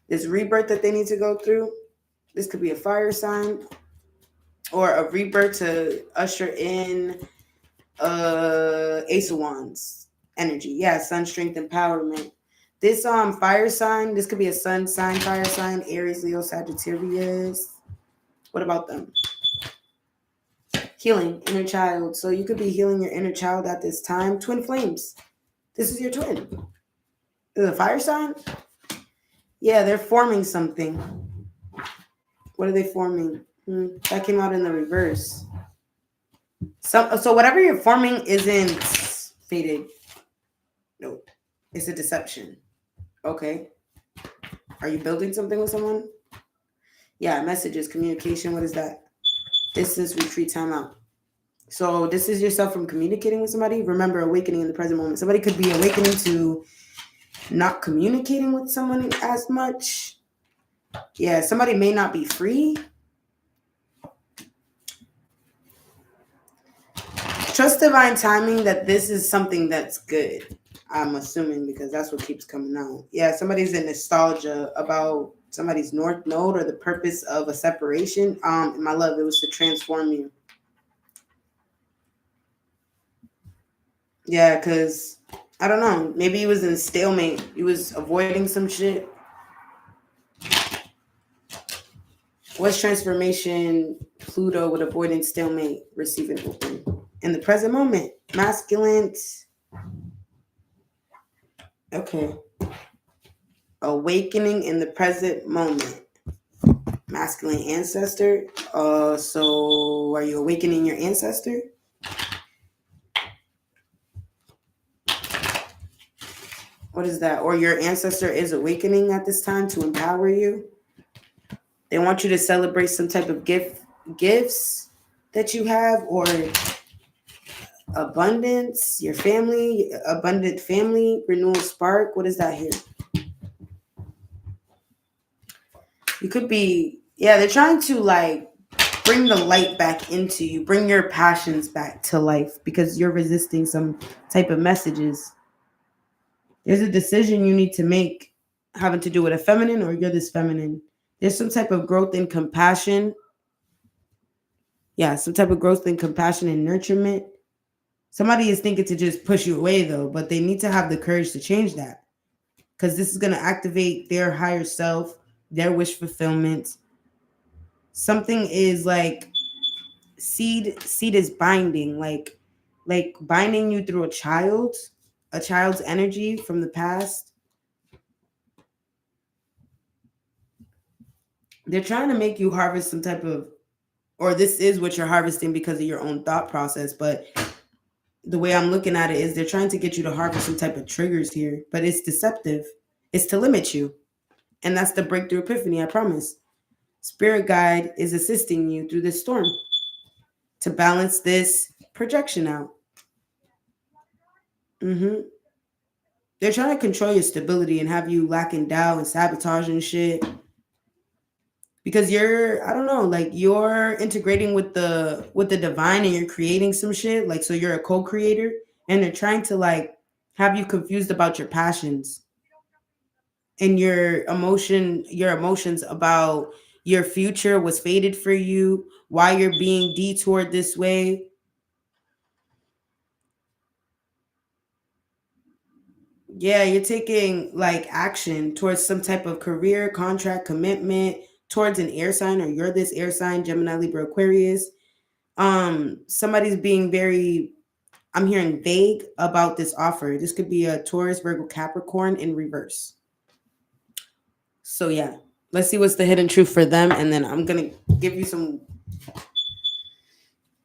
This rebirth that they need to go through. This could be a fire sign or a rebirth to usher in Ace of Wands energy. Yeah, sun, strength, empowerment. This fire sign, this could be a sun sign, fire sign, Aries, Leo, Sagittarius. What about them? Healing, inner child. So you could be healing your inner child at this time. Twin flames. This is your twin. Is it a fire sign? Yeah, they're forming something. What are they forming? That came out in the reverse. So whatever you're forming isn't fated. Nope. It's a deception. Okay. Are you building something with someone? Yeah, messages, communication. What is that? Distance, retreat, timeout. So this is yourself from communicating with somebody. Remember, awakening in the present moment. Somebody could be awakening to not communicating with someone as much. Yeah, somebody may not be free. Trust divine timing that this is something that's good. I'm assuming because that's what keeps coming out. Yeah, somebody's in nostalgia about somebody's north node or the purpose of a separation. My love, it was to transform you. Yeah, because I don't know. Maybe he was in stalemate. He was avoiding some shit. What's transformation? Pluto with avoiding stalemate, receiving open. In the present moment, masculine. Okay. Awakening in the present moment. Masculine ancestor. So are you awakening your ancestor? What is that? Or your ancestor is awakening at this time to empower you? They want you to celebrate some type of gifts that you have, or abundance, your family, abundant family, renewal spark. What is that here? You could be, yeah, they're trying to like bring the light back into you, bring your passions back to life because you're resisting some type of messages. There's a decision you need to make having to do with a feminine, or you're this feminine. There's some type of growth and compassion. Yeah, some type of growth and compassion and nurturement. Somebody is thinking to just push you away though, but they need to have the courage to change that because this is going to activate their higher self, their wish fulfillment. Something is like seed is binding, like binding you through a child's energy from the past. They're trying to make you harvest some type of, or this is what you're harvesting because of your own thought process, but the way I'm looking at it is they're trying to get you to harvest some type of triggers here, but it's deceptive. It's to limit you. And that's the breakthrough epiphany, I promise. Spirit guide is assisting you through this storm to balance this projection out. hmm They're trying to control your stability and have you lacking doubt and sabotage and shit. Because you're, I don't know, like you're integrating with the divine and you're creating some shit. Like so you're a co-creator and they're trying to like have you confused about your passions and your emotions about your future was fated for you, why you're being detoured this way. Yeah, you're taking like action towards some type of career, contract, commitment towards an air sign, or you're this air sign, Gemini, Libra, Aquarius. Somebody's being very, I'm hearing vague about this offer. This could be a Taurus, Virgo, Capricorn in reverse. So yeah, let's see what's the hidden truth for them, and then I'm gonna give you some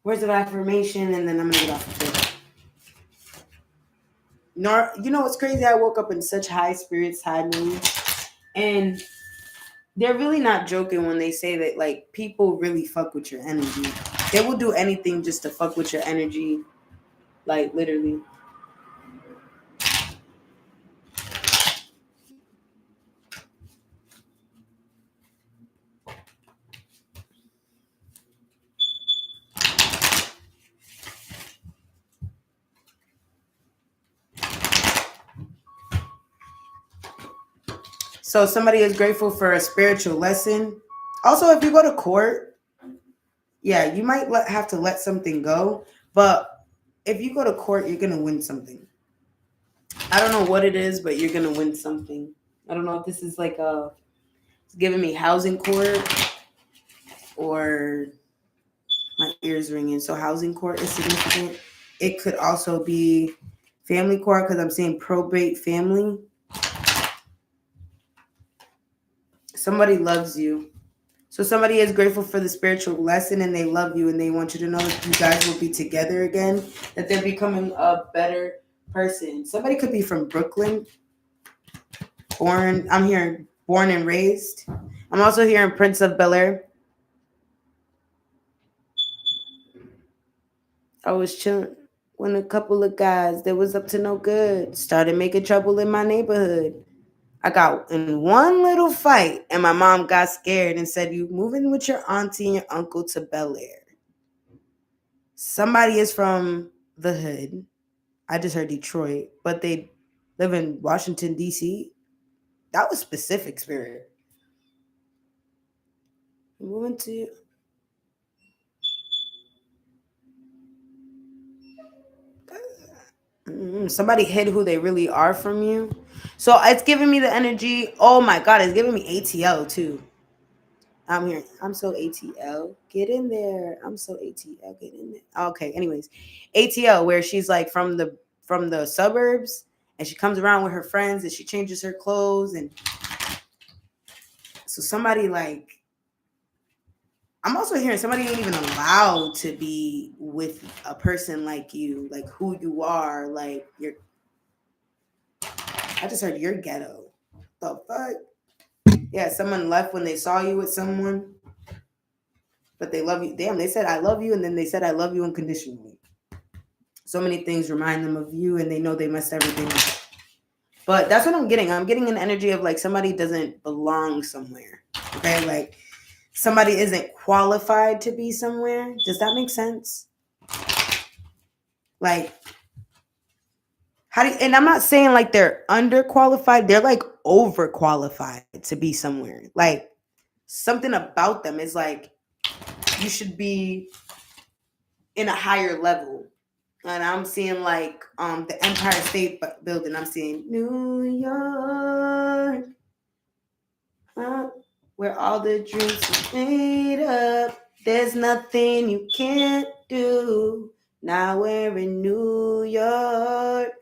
words of affirmation, and then I'm gonna get off of it. Nor, you know what's crazy? I woke up in such high spirits, high mood, and they're really not joking when they say that like people really fuck with your energy. They will do anything just to fuck with your energy, like literally. So somebody is grateful for a spiritual lesson. Also, if you go to court, yeah, you might have to let something go, but if you go to court, you're gonna win something. I don't know what it is, but you're gonna win something. I don't know if this is like a, it's giving me housing court, or my ears ringing. So housing court is significant. It could also be family court because I'm saying probate family. Somebody loves you. So somebody is grateful for the spiritual lesson and they love you and they want you to know that you guys will be together again, that they're becoming a better person. Somebody could be from Brooklyn, I'm hearing born and raised. I'm also hearing Prince of Bel-Air. I was chilling when a couple of guys that was up to no good started making trouble in my neighborhood. I got in one little fight and my mom got scared and said, "You moving with your auntie and your uncle to Bel Air." Somebody is from the hood. I just heard Detroit, but they live in Washington, D.C. That was specific, spirit. Moving to, somebody hid who they really are from you. So it's giving me the energy. Oh my God, it's giving me ATL too. I'm here. I'm so ATL. Get in there. I'm so ATL. Get in there. Okay. Anyways, ATL, where she's like from the suburbs, and she comes around with her friends, and she changes her clothes, and so somebody like, I'm also hearing somebody ain't even allowed to be with a person like you, like who you are, like I just heard you're ghetto. The fuck? Yeah, someone left when they saw you with someone, but they love you. Damn, they said I love you, and then they said I love you unconditionally. So many things remind them of you, and they know they messed everything up. But that's what I'm getting. I'm getting an energy of like somebody doesn't belong somewhere. Okay, like somebody isn't qualified to be somewhere. Does that make sense? Like, how do you, and I'm not saying like they're underqualified, they're like overqualified to be somewhere. Like something about them is like you should be in a higher level. And I'm seeing like the Empire State Building. I'm seeing New York, huh? Where all the dreams are made up. There's nothing you can't do. Now we're in New York.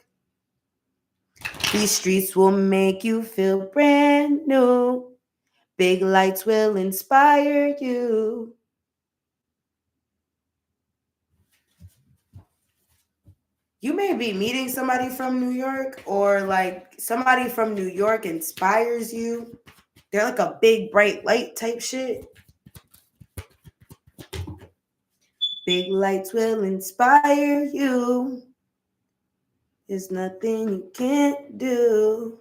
These streets will make you feel brand new. Big lights will inspire you. You may be meeting somebody from New York, or like somebody from New York inspires you. They're like a big bright light type shit. Big lights will inspire you. There's nothing you can't do.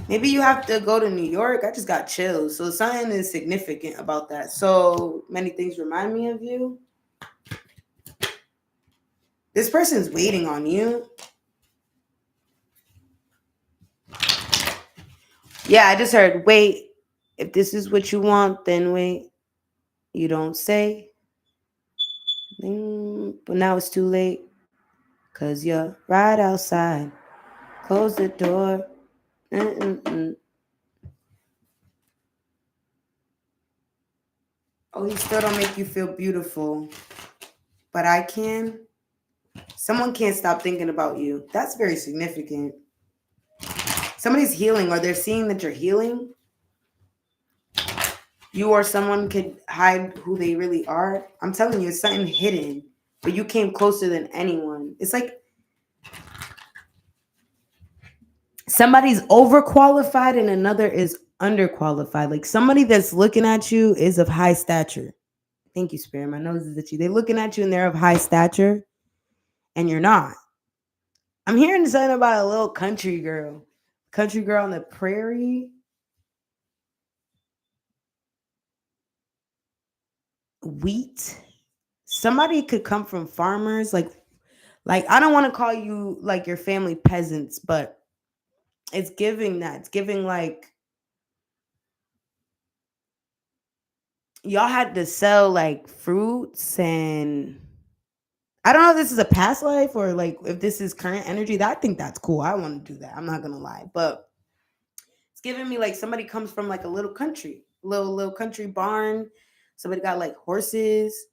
Maybe you have to go to New York. I just got chills. So something is significant about that. So many things remind me of you. This person's waiting on you. Yeah, I just heard, wait. If this is what you want, then wait. You don't say. But now it's too late. Because you're right outside. Close the door. Mm-mm-mm. Oh, he still don't make you feel beautiful. But I can. Someone can't stop thinking about you. That's very significant. Somebody's healing, or they're seeing that you're healing. You or someone could hide who they really are. I'm telling you, it's something hidden, but you came closer than anyone. It's like somebody's overqualified and another is underqualified. Like somebody that's looking at you is of high stature. Thank you, Spirit. My nose is itchy. They're looking at you and they're of high stature, and you're not. I'm hearing something about a little country girl on the prairie. Wheat. Somebody could come from farmers, like I don't want to call you like your family peasants, but it's giving that. It's giving like y'all had to sell like fruits, and I don't know if this is a past life or like if this is current energy. That I think that's cool. I want to do that. I'm not gonna lie, but it's giving me like somebody comes from like a little country, little country barn. Somebody got like horses,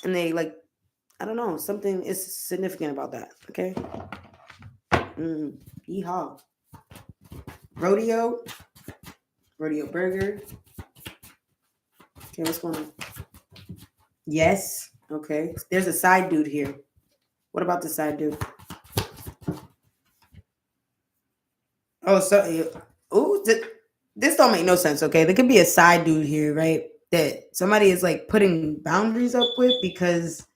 and they like I don't know, something is significant about that. Okay. Yeehaw. Rodeo. Rodeo burger. Okay, what's going on? Yes. Okay. There's a side dude here. What about the side dude? Oh, so this don't make no sense. Okay, there could be a side dude here, right? That somebody is like putting boundaries up with because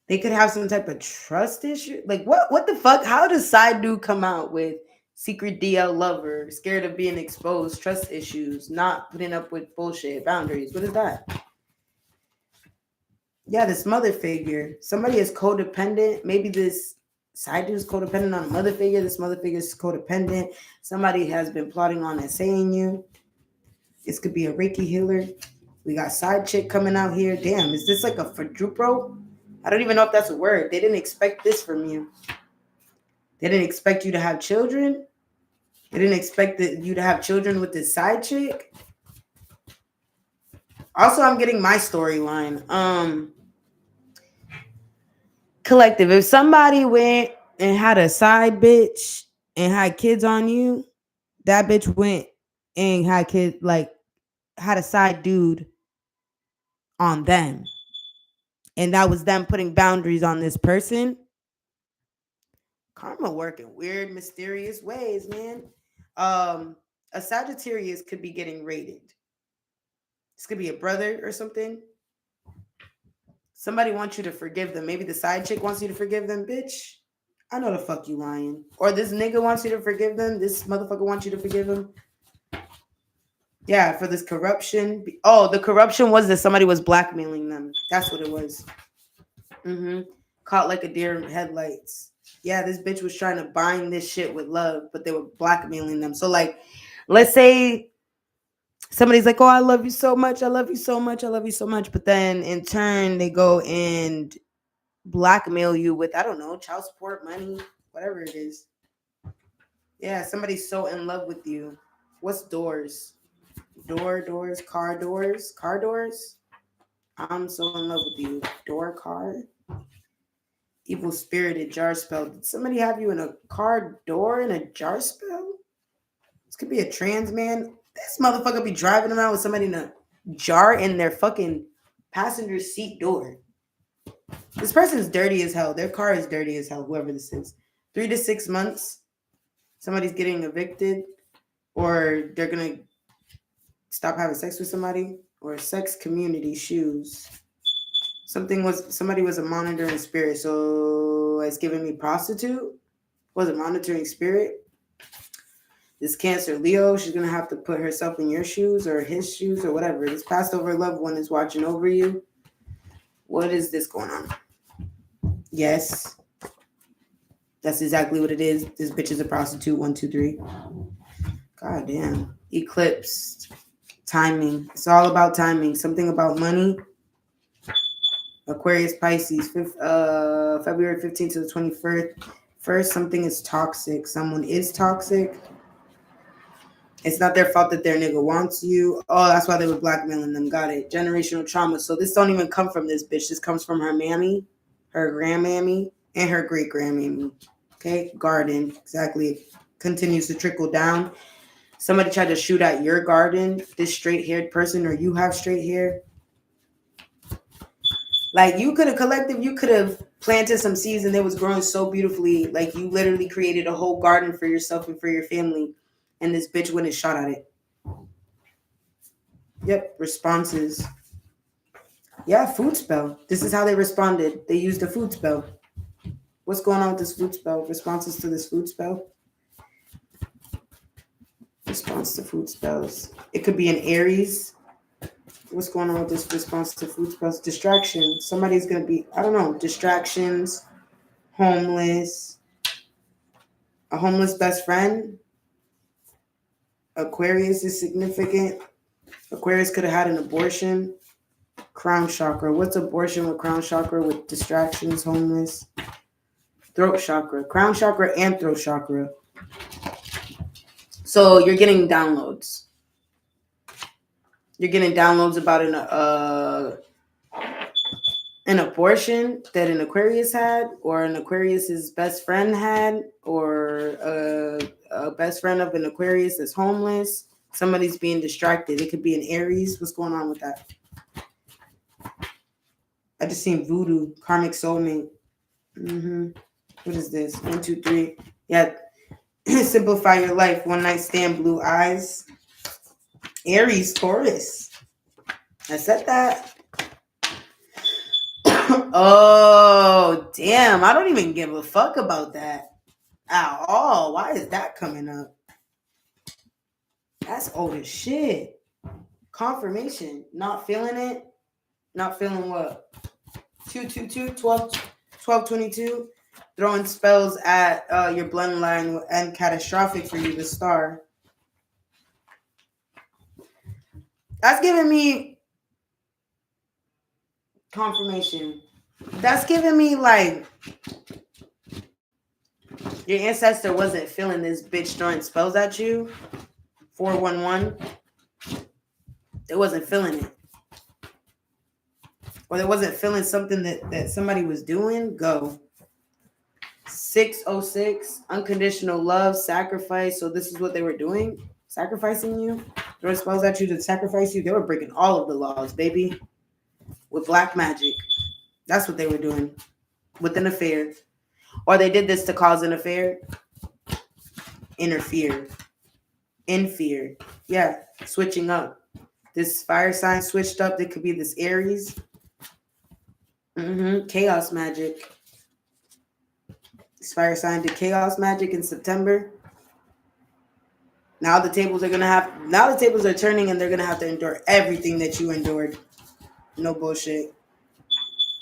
they could have some type of trust issue. Like what the fuck? How does side dude come out with secret DL lover, scared of being exposed, trust issues, not putting up with bullshit, boundaries? What is that? Yeah, this mother figure. Somebody is codependent. Maybe this side dude is codependent on a mother figure. This mother figure is codependent. Somebody has been plotting on essaying you. This could be a Reiki healer. We got side chick coming out here. Damn, is this like a quadrupro? I don't even know if that's a word. They didn't expect this from you. They didn't expect you to have children. They didn't expect you to have children with this side chick. Also, I'm getting my storyline. Collective. If somebody went and had a side bitch and had kids on you, that bitch went and had kids, like had a side dude on them. And that was them putting boundaries on this person. Karma working weird, mysterious ways, man. A Sagittarius could be getting raided. This could be a brother or something. Somebody wants you to forgive them. Maybe the side chick wants you to forgive them, bitch. I know the fuck you lying. Or this nigga wants you to forgive them. This motherfucker wants you to forgive him. Yeah, for this corruption. Oh, the corruption was that somebody was blackmailing them. That's what it was. Caught like a deer in headlights. Yeah, this bitch was trying to bind this shit with love, but they were blackmailing them. So like, let's say somebody's like, oh, I love you so much. I love you so much. I love you so much. But then in turn, they go and blackmail you with, I don't know, child support, money, whatever it is. Yeah, somebody's so in love with you. What's doors? Doors, car doors. I'm so in love with you. Door, car. Evil spirited jar spell. Did somebody have you in a car door in a jar spell? This could be a trans man. This motherfucker be driving around with somebody in a jar in their fucking passenger seat door. This person's dirty as hell. Their car is dirty as hell, whoever this is. 3 to 6 months. Somebody's getting evicted, or they're gonna stop having sex with somebody, or sex community shoes. Somebody was a monitoring spirit, so it's giving me prostitute. Was it monitoring spirit? This Cancer Leo, she's gonna have to put herself in your shoes or his shoes or whatever. This passed over loved one is watching over you. What is this going on? Yes. That's exactly what it is. This bitch is a prostitute. 1, 2, 3. God damn. Eclipsed. Timing. It's all about timing. Something about money. Aquarius, Pisces. February 15th to the 21st. First, something is toxic. Someone is toxic. It's not their fault that their nigga wants you. Oh, that's why they were blackmailing them. Got it. Generational trauma. So this don't even come from this bitch. This comes from her mammy, her grandmammy, and her great grandmammy. Okay, garden. Exactly. Continues to trickle down. Somebody tried to shoot at your garden. This straight-haired person, or you have straight hair. Like you could have planted some seeds and it was growing so beautifully. Like you literally created a whole garden for yourself and for your family. And this bitch went and shot at it. Yep, responses. Yeah, food spell. This is how they responded. They used a food spell. What's going on with this food spell? Responses to this food spell? Response to food spells. It could be an Aries. What's going on with this response to food spells? Distraction. Somebody's going to be, I don't know, distractions, homeless, a homeless best friend. Aquarius is significant. Aquarius could have had an abortion. Crown chakra. What's abortion with crown chakra with distractions, homeless? Throat chakra. Crown chakra and throat chakra. So you're getting downloads. You're getting downloads about an abortion that an Aquarius had, or an Aquarius's best friend had, or a best friend of an Aquarius that's homeless. Somebody's being distracted. It could be an Aries. What's going on with that? I just seen voodoo, karmic soulmate. What is this? 1, 2, 3. Yeah. Simplify your life. One night stand, blue eyes. Aries, Taurus. I said that. Oh, damn. I don't even give a fuck about that at all. Why is that coming up? That's old as shit. Confirmation. Not feeling it. Not feeling what? 222, 1222. Throwing spells at your bloodline and catastrophic for you, the star. That's giving me confirmation. That's giving me like your ancestor wasn't feeling this bitch throwing spells at you. 411. They wasn't feeling it. Or they wasn't feeling something that somebody was doing. Go. 606. Unconditional love, sacrifice. So this is what they were doing. Sacrificing you. Throwing spells at you to sacrifice you. They were breaking all of the laws, baby. With black magic. That's what they were doing. With an affair. Or they did this to cause an affair. Interfere. in fear. Yeah, switching up. This fire sign switched up. It could be this Aries. Chaos magic. This fire sign did chaos magic in September. Now the tables are turning and they're gonna have to endure everything that you endured. No bullshit.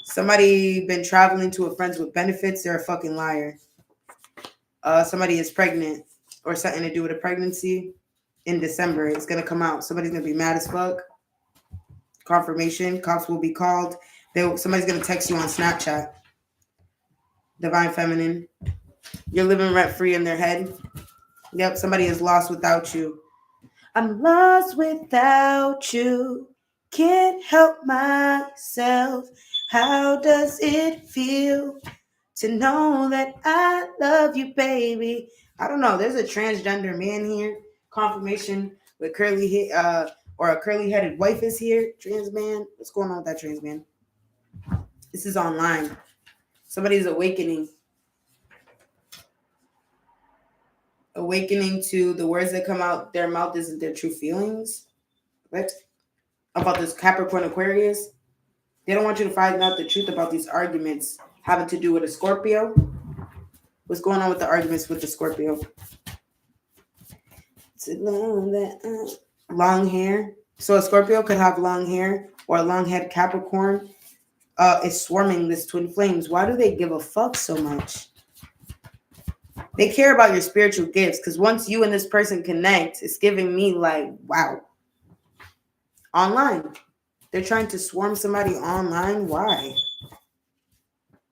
Somebody been traveling to a friends with benefits, they're a fucking liar. Somebody is pregnant or something to do with a pregnancy in December. It's gonna come out. Somebody's gonna be mad as fuck. Confirmation. Cops will be called. Somebody's gonna text you on Snapchat. Divine feminine. You're living rent free in their head. Yep, somebody is lost without you. I'm lost without you. Can't help myself. How does it feel to know that I love you, baby? I don't know. There's a transgender man here. Confirmation with curly hair, or a curly-headed wife is here. Trans man. What's going on with that trans man? This is online. Somebody's awakening. Awakening to the words that come out their mouth isn't their true feelings. What? About this Capricorn Aquarius. They don't want you to find out the truth about these arguments having to do with a Scorpio. What's going on with the arguments with the Scorpio? Long hair. So a Scorpio could have long hair, or a long head Capricorn is swarming this twin flames. Why do they give a fuck so much? They care about your spiritual gifts, because once you and this person connect, it's giving me like, wow. Online. They're trying to swarm somebody online. Why?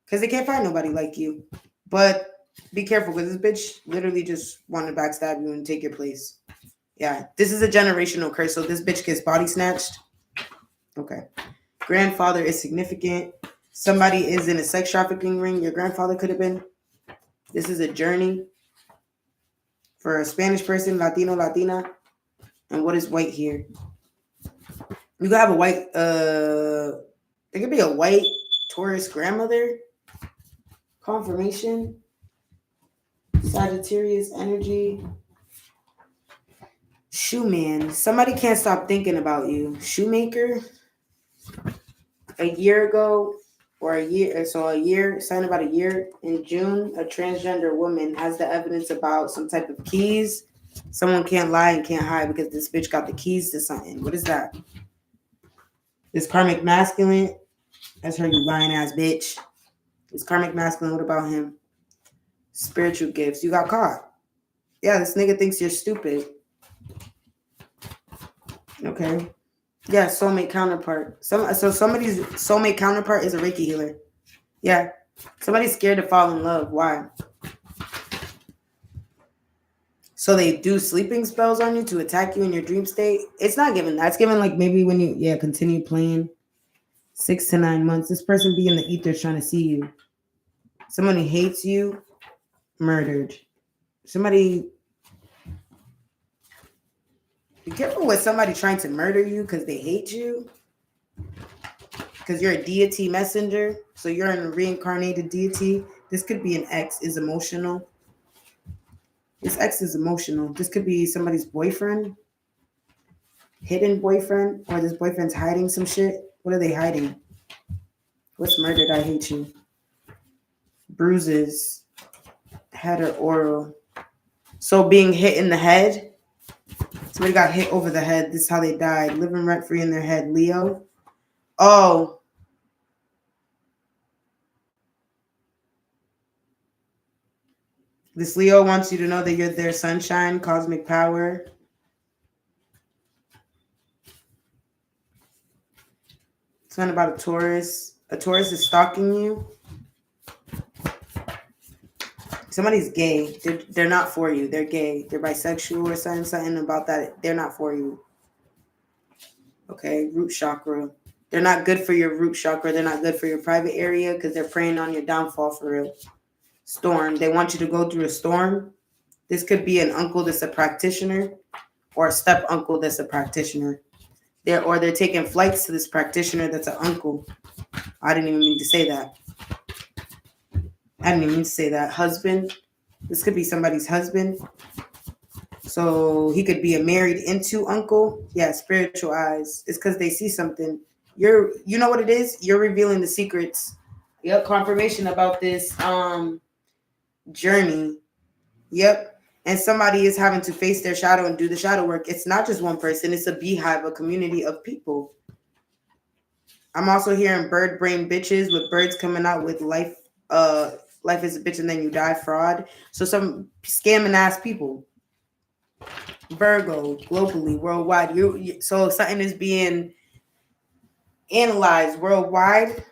Because they can't find nobody like you. But be careful, because this bitch literally just wanted to backstab you and take your place. Yeah, this is a generational curse. So this bitch gets body snatched. Okay. Grandfather is significant. Somebody is in a sex trafficking ring. Your grandfather could have been. This is a journey for a Spanish person, Latino, Latina. And what is white here? You could have a white, there could be a white Taurus grandmother. Confirmation. Sagittarius energy. Shoeman. Somebody can't stop thinking about you. Shoemaker. A year ago, or a year, signed about a year in June, a transgender woman has the evidence about some type of keys. Someone can't lie and can't hide because this bitch got the keys to something. What is that? This karmic masculine. That's her, you lying ass bitch. This karmic masculine, what about him? Spiritual gifts. You got caught. Yeah, this nigga thinks you're stupid. Okay. Yeah, soulmate counterpart. So somebody's soulmate counterpart is a Reiki healer. Yeah. Somebody's scared to fall in love. Why? So they do sleeping spells on you to attack you in your dream state. It's not given that. It's given like maybe when you continue playing 6 to 9 months. This person be in the ether trying to see you. Someone who hates you, murdered. Somebody. Be careful with somebody trying to murder you because they hate you. Because you're a deity messenger. So you're a reincarnated deity. This could be an ex is emotional. This ex is emotional. This could be somebody's boyfriend. Hidden boyfriend. Or this boyfriend's hiding some shit. What are they hiding? What's murdered? I hate you. Bruises. Head or oral. So being hit in the head. Somebody got hit over the head. This is how they died. Living rent free in their head. Leo. Oh. This Leo wants you to know that you're their sunshine, cosmic power. It's not about a Taurus. A Taurus is stalking you. Somebody's gay. They're not for you. They're gay. They're bisexual or something about that. They're not for you. Okay, root chakra. They're not good for your root chakra. They're not good for your private area because they're preying on your downfall for real. Storm. They want you to go through a storm. This could be an uncle that's a practitioner or a step uncle that's a practitioner. They're taking flights to this practitioner that's an uncle. I didn't even mean to say that. Husband. This could be somebody's husband. So he could be a married into uncle. Yeah, spiritual eyes. It's because they see something. You know what it is? You're revealing the secrets. Yep, confirmation about this journey. Yep. And somebody is having to face their shadow and do the shadow work. It's not just one person, it's a beehive, a community of people. I'm also hearing bird brain bitches with birds coming out with life is a bitch and then you die fraud. So some scamming ass people. Virgo, globally, worldwide. So something is being analyzed worldwide.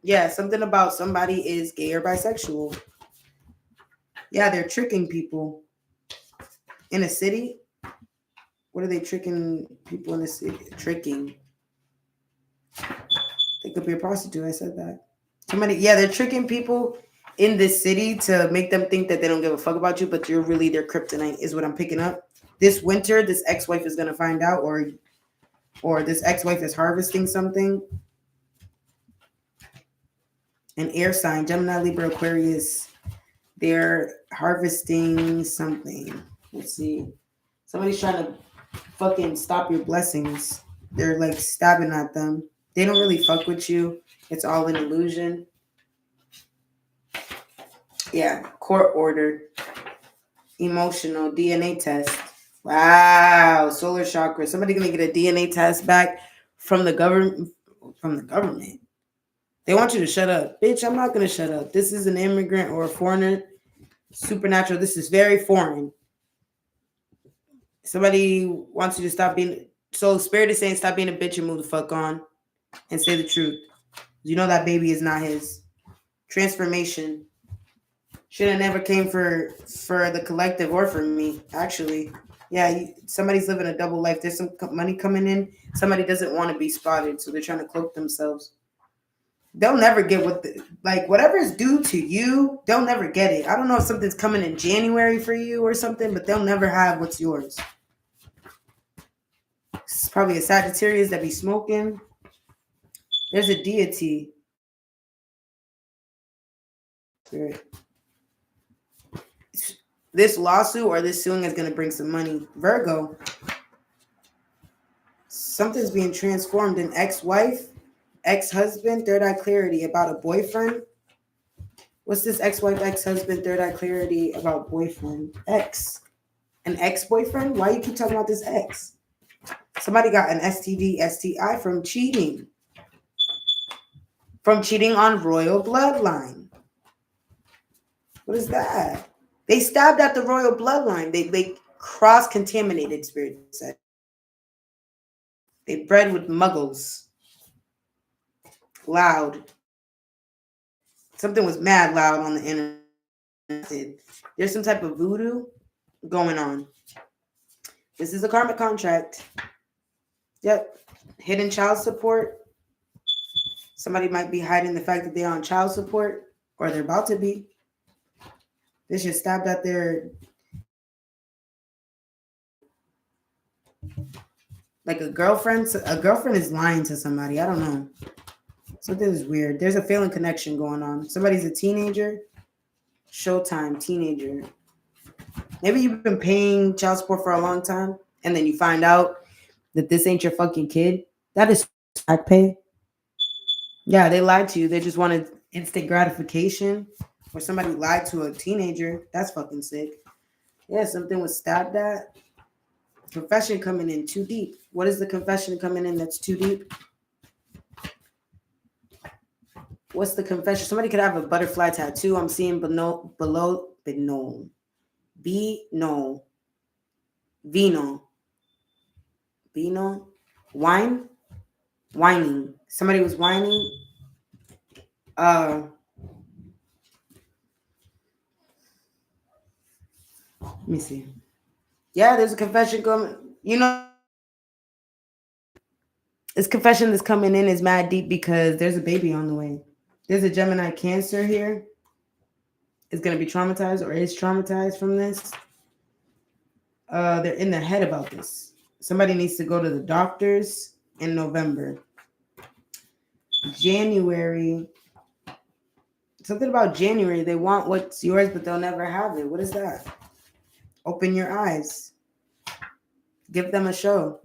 Yeah, something about somebody is gay or bisexual. Yeah, they're tricking people in a city. What are they tricking people in the city? Tricking. They could be a prostitute. I said that. They're tricking people in this city to make them think that they don't give a fuck about you, but you're really their kryptonite, is what I'm picking up. This winter, this ex-wife is gonna find out, or this ex-wife is harvesting something. An air sign, Gemini, Libra, Aquarius, they're harvesting something. Let's see. Somebody's trying to fucking stop your blessings. They're like stabbing at them. They don't really fuck with you. It's all an illusion. Yeah, court order. Emotional DNA test. Wow, solar chakra. Somebody gonna get a DNA test back from the government. From the government. They want you to shut up. Bitch, I'm not gonna shut up. This is an immigrant or a foreigner. Supernatural. This is very foreign. Somebody wants you to stop being. So Spirit is saying stop being a bitch and move the fuck on and say the truth. You know that baby is not his. Transformation. Should have never came for the collective or for me, actually. Yeah, somebody's living a double life. There's some money coming in. Somebody doesn't want to be spotted, so they're trying to cloak themselves. They'll never get whatever is due to you, they'll never get it. I don't know if something's coming in January for you or something, but they'll never have what's yours. It's probably a Sagittarius that be smoking. There's a deity. Spirit. This lawsuit or this suing is going to bring some money. Virgo. Something's being transformed. An ex-wife, ex-husband, third eye clarity about a boyfriend. What's this ex-wife, ex-husband, third eye clarity about boyfriend? Ex. An ex-boyfriend? Why you keep talking about this ex? Somebody got an STD, STI from cheating. From cheating on royal bloodline. What is that? They stabbed at the royal bloodline. They cross-contaminated, Spirit said. They bred with muggles. Loud. Something was mad loud on the internet. There's some type of voodoo going on. This is a karmic contract. Yep. Hidden child support. Somebody might be hiding the fact that they're on child support, or they're about to be. They should stabbed at their like a girlfriend. A girlfriend is lying to somebody. I don't know. Something is weird. There's a failing connection going on. Somebody's a teenager. Showtime, teenager. Maybe you've been paying child support for a long time, and then you find out that this ain't your fucking kid. That is back pay. Yeah, they lied to you. They just wanted instant gratification. Or somebody lied to a teenager. That's fucking sick. Yeah, something was stabbed at. Confession coming in too deep. What is the confession coming in that's too deep? What's the confession? Somebody could have a butterfly tattoo. I'm seeing below. Vino. Wine? Whining. Somebody was whining. Let me see. Yeah, there's a confession coming. You know, this confession that's coming in is mad deep because there's a baby on the way. There's a Gemini Cancer here. Is going to be traumatized or is traumatized from this. They're in their head about this. Somebody needs to go to the doctors in November. January. Something about January. They want what's yours, but they'll never have it. What is that? Open your eyes. Give them a show.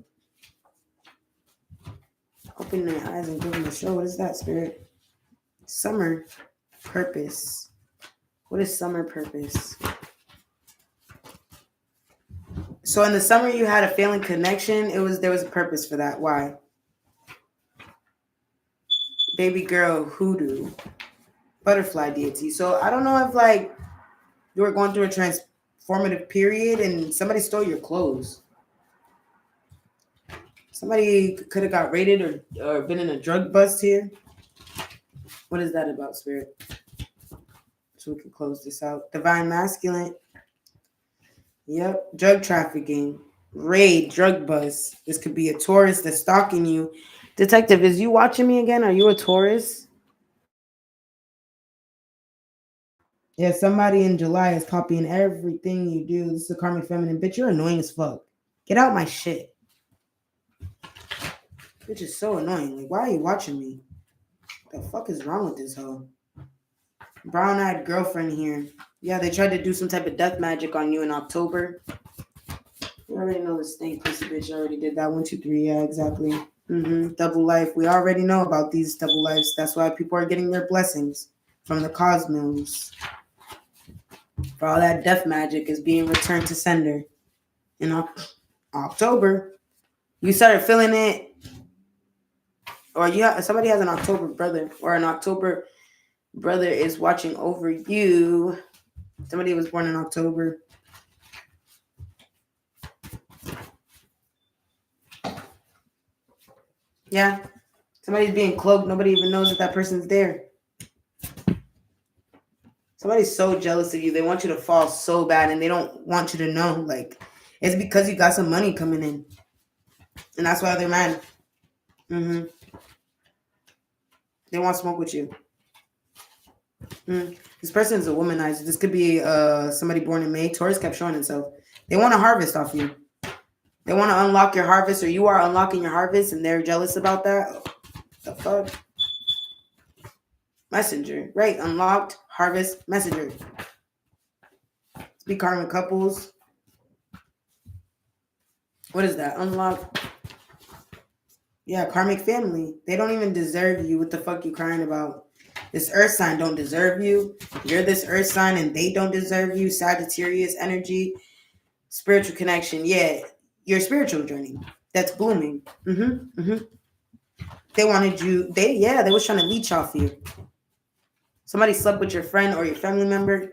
Open their eyes and give them a show. What is that, Spirit? Summer purpose. What is summer purpose? So in the summer you had a failing connection. There was a purpose for that. Why? Baby girl hoodoo. Butterfly deity. So I don't know if like you were going through a transformative period and somebody stole your clothes. Somebody could have got raided or been in a drug bust here. What is that about, Spirit? So we can close this out. Divine masculine. Yep. Drug trafficking. Raid. Drug bust. This could be a Taurus that's stalking you. Detective, is you watching me again? Are you a Taurus? Yeah, somebody in July is copying everything you do. This is a karmic feminine. Bitch, you're annoying as fuck. Get out my shit. Bitch is so annoying. Like, why are you watching me? The fuck is wrong with this hoe? Brown-eyed girlfriend here. Yeah, they tried to do some type of death magic on you in October. You already know the snake pussy bitch already did that. 1, 2, 3. Yeah, exactly. Double life. We already know about these double lives. That's why people are getting their blessings from the cosmos. For all that death magic is being returned to sender. In October, you started feeling it. Or somebody has an October brother, or an October brother is watching over you. Somebody was born in October. Yeah. Somebody's being cloaked. Nobody even knows that person's there. Somebody's so jealous of you. They want you to fall so bad and they don't want you to know. Like, it's because you got some money coming in. And that's why they're mad. They want smoke with you. This person is a womanizer. This could be somebody born in May. Taurus kept showing himself. They want to harvest off you. They want to unlock your harvest, or you are unlocking your harvest, and they're jealous about that. The fuck? Messenger. Right. Unlocked, harvest, messenger. Let's be karmic couples. What is that? Unlocked. Yeah, karmic family. They don't even deserve you. What the fuck you crying about? This earth sign don't deserve you. You're this earth sign and they don't deserve you. Sagittarius energy. Spiritual connection. Yeah. Your spiritual journey. That's blooming. They wanted you. They was trying to leech off you. Somebody slept with your friend or your family member.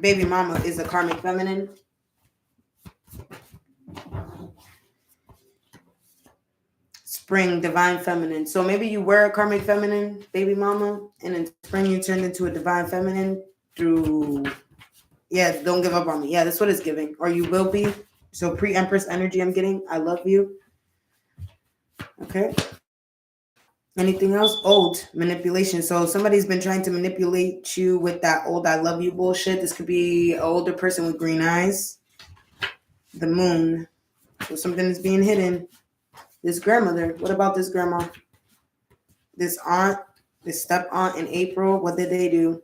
Baby mama is a karmic feminine. Spring, divine feminine. So maybe you were a karmic feminine, baby mama, and in spring you turned into a divine feminine through, don't give up on me. Yeah, that's what it's giving. Or you will be. So pre-empress energy I'm getting. I love you. Okay. Anything else? Old manipulation. So somebody's been trying to manipulate you with that old I love you bullshit. This could be an older person with green eyes. The moon. So something is being hidden. This grandmother. What about this grandma? This aunt, this step aunt in April. What did they do?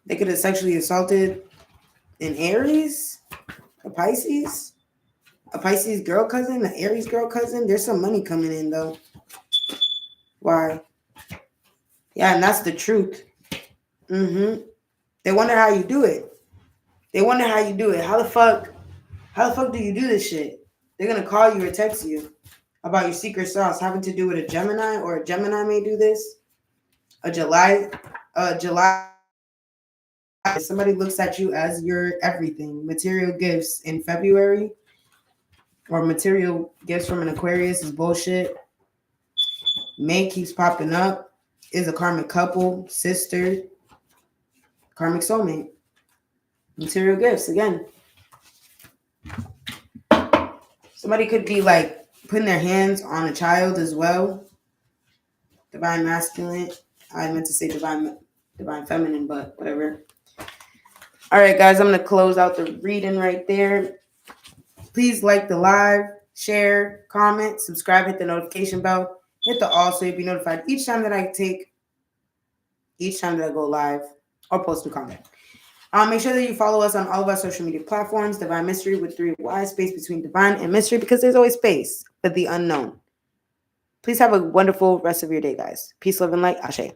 They could have sexually assaulted an Aries, a Pisces girl cousin, an Aries girl cousin. There's some money coming in though. Why? Yeah, and that's the truth. They wonder how you do it. How the fuck do you do this shit? They're gonna call you or text you about your secret sauce having to do with a Gemini, or a Gemini may do this. July. Somebody looks at you as your everything. Material gifts in February, or material gifts from an Aquarius is bullshit. May keeps popping up. Is a karmic couple, sister, karmic soulmate. Material gifts again. Somebody could be like putting their hands on a child as well. Divine masculine. I meant to say divine feminine, but whatever. All right, guys, I'm going to close out the reading right there. Please like the live, share, comment, subscribe, hit the notification bell, hit the all so you'll be notified each time that I go live or post a comment. Make sure that you follow us on all of our social media platforms, Divine Mystery with 3 Y, space between divine and mystery, because there's always space for the unknown. Please have a wonderful rest of your day, guys. Peace, love, and light. Ashe.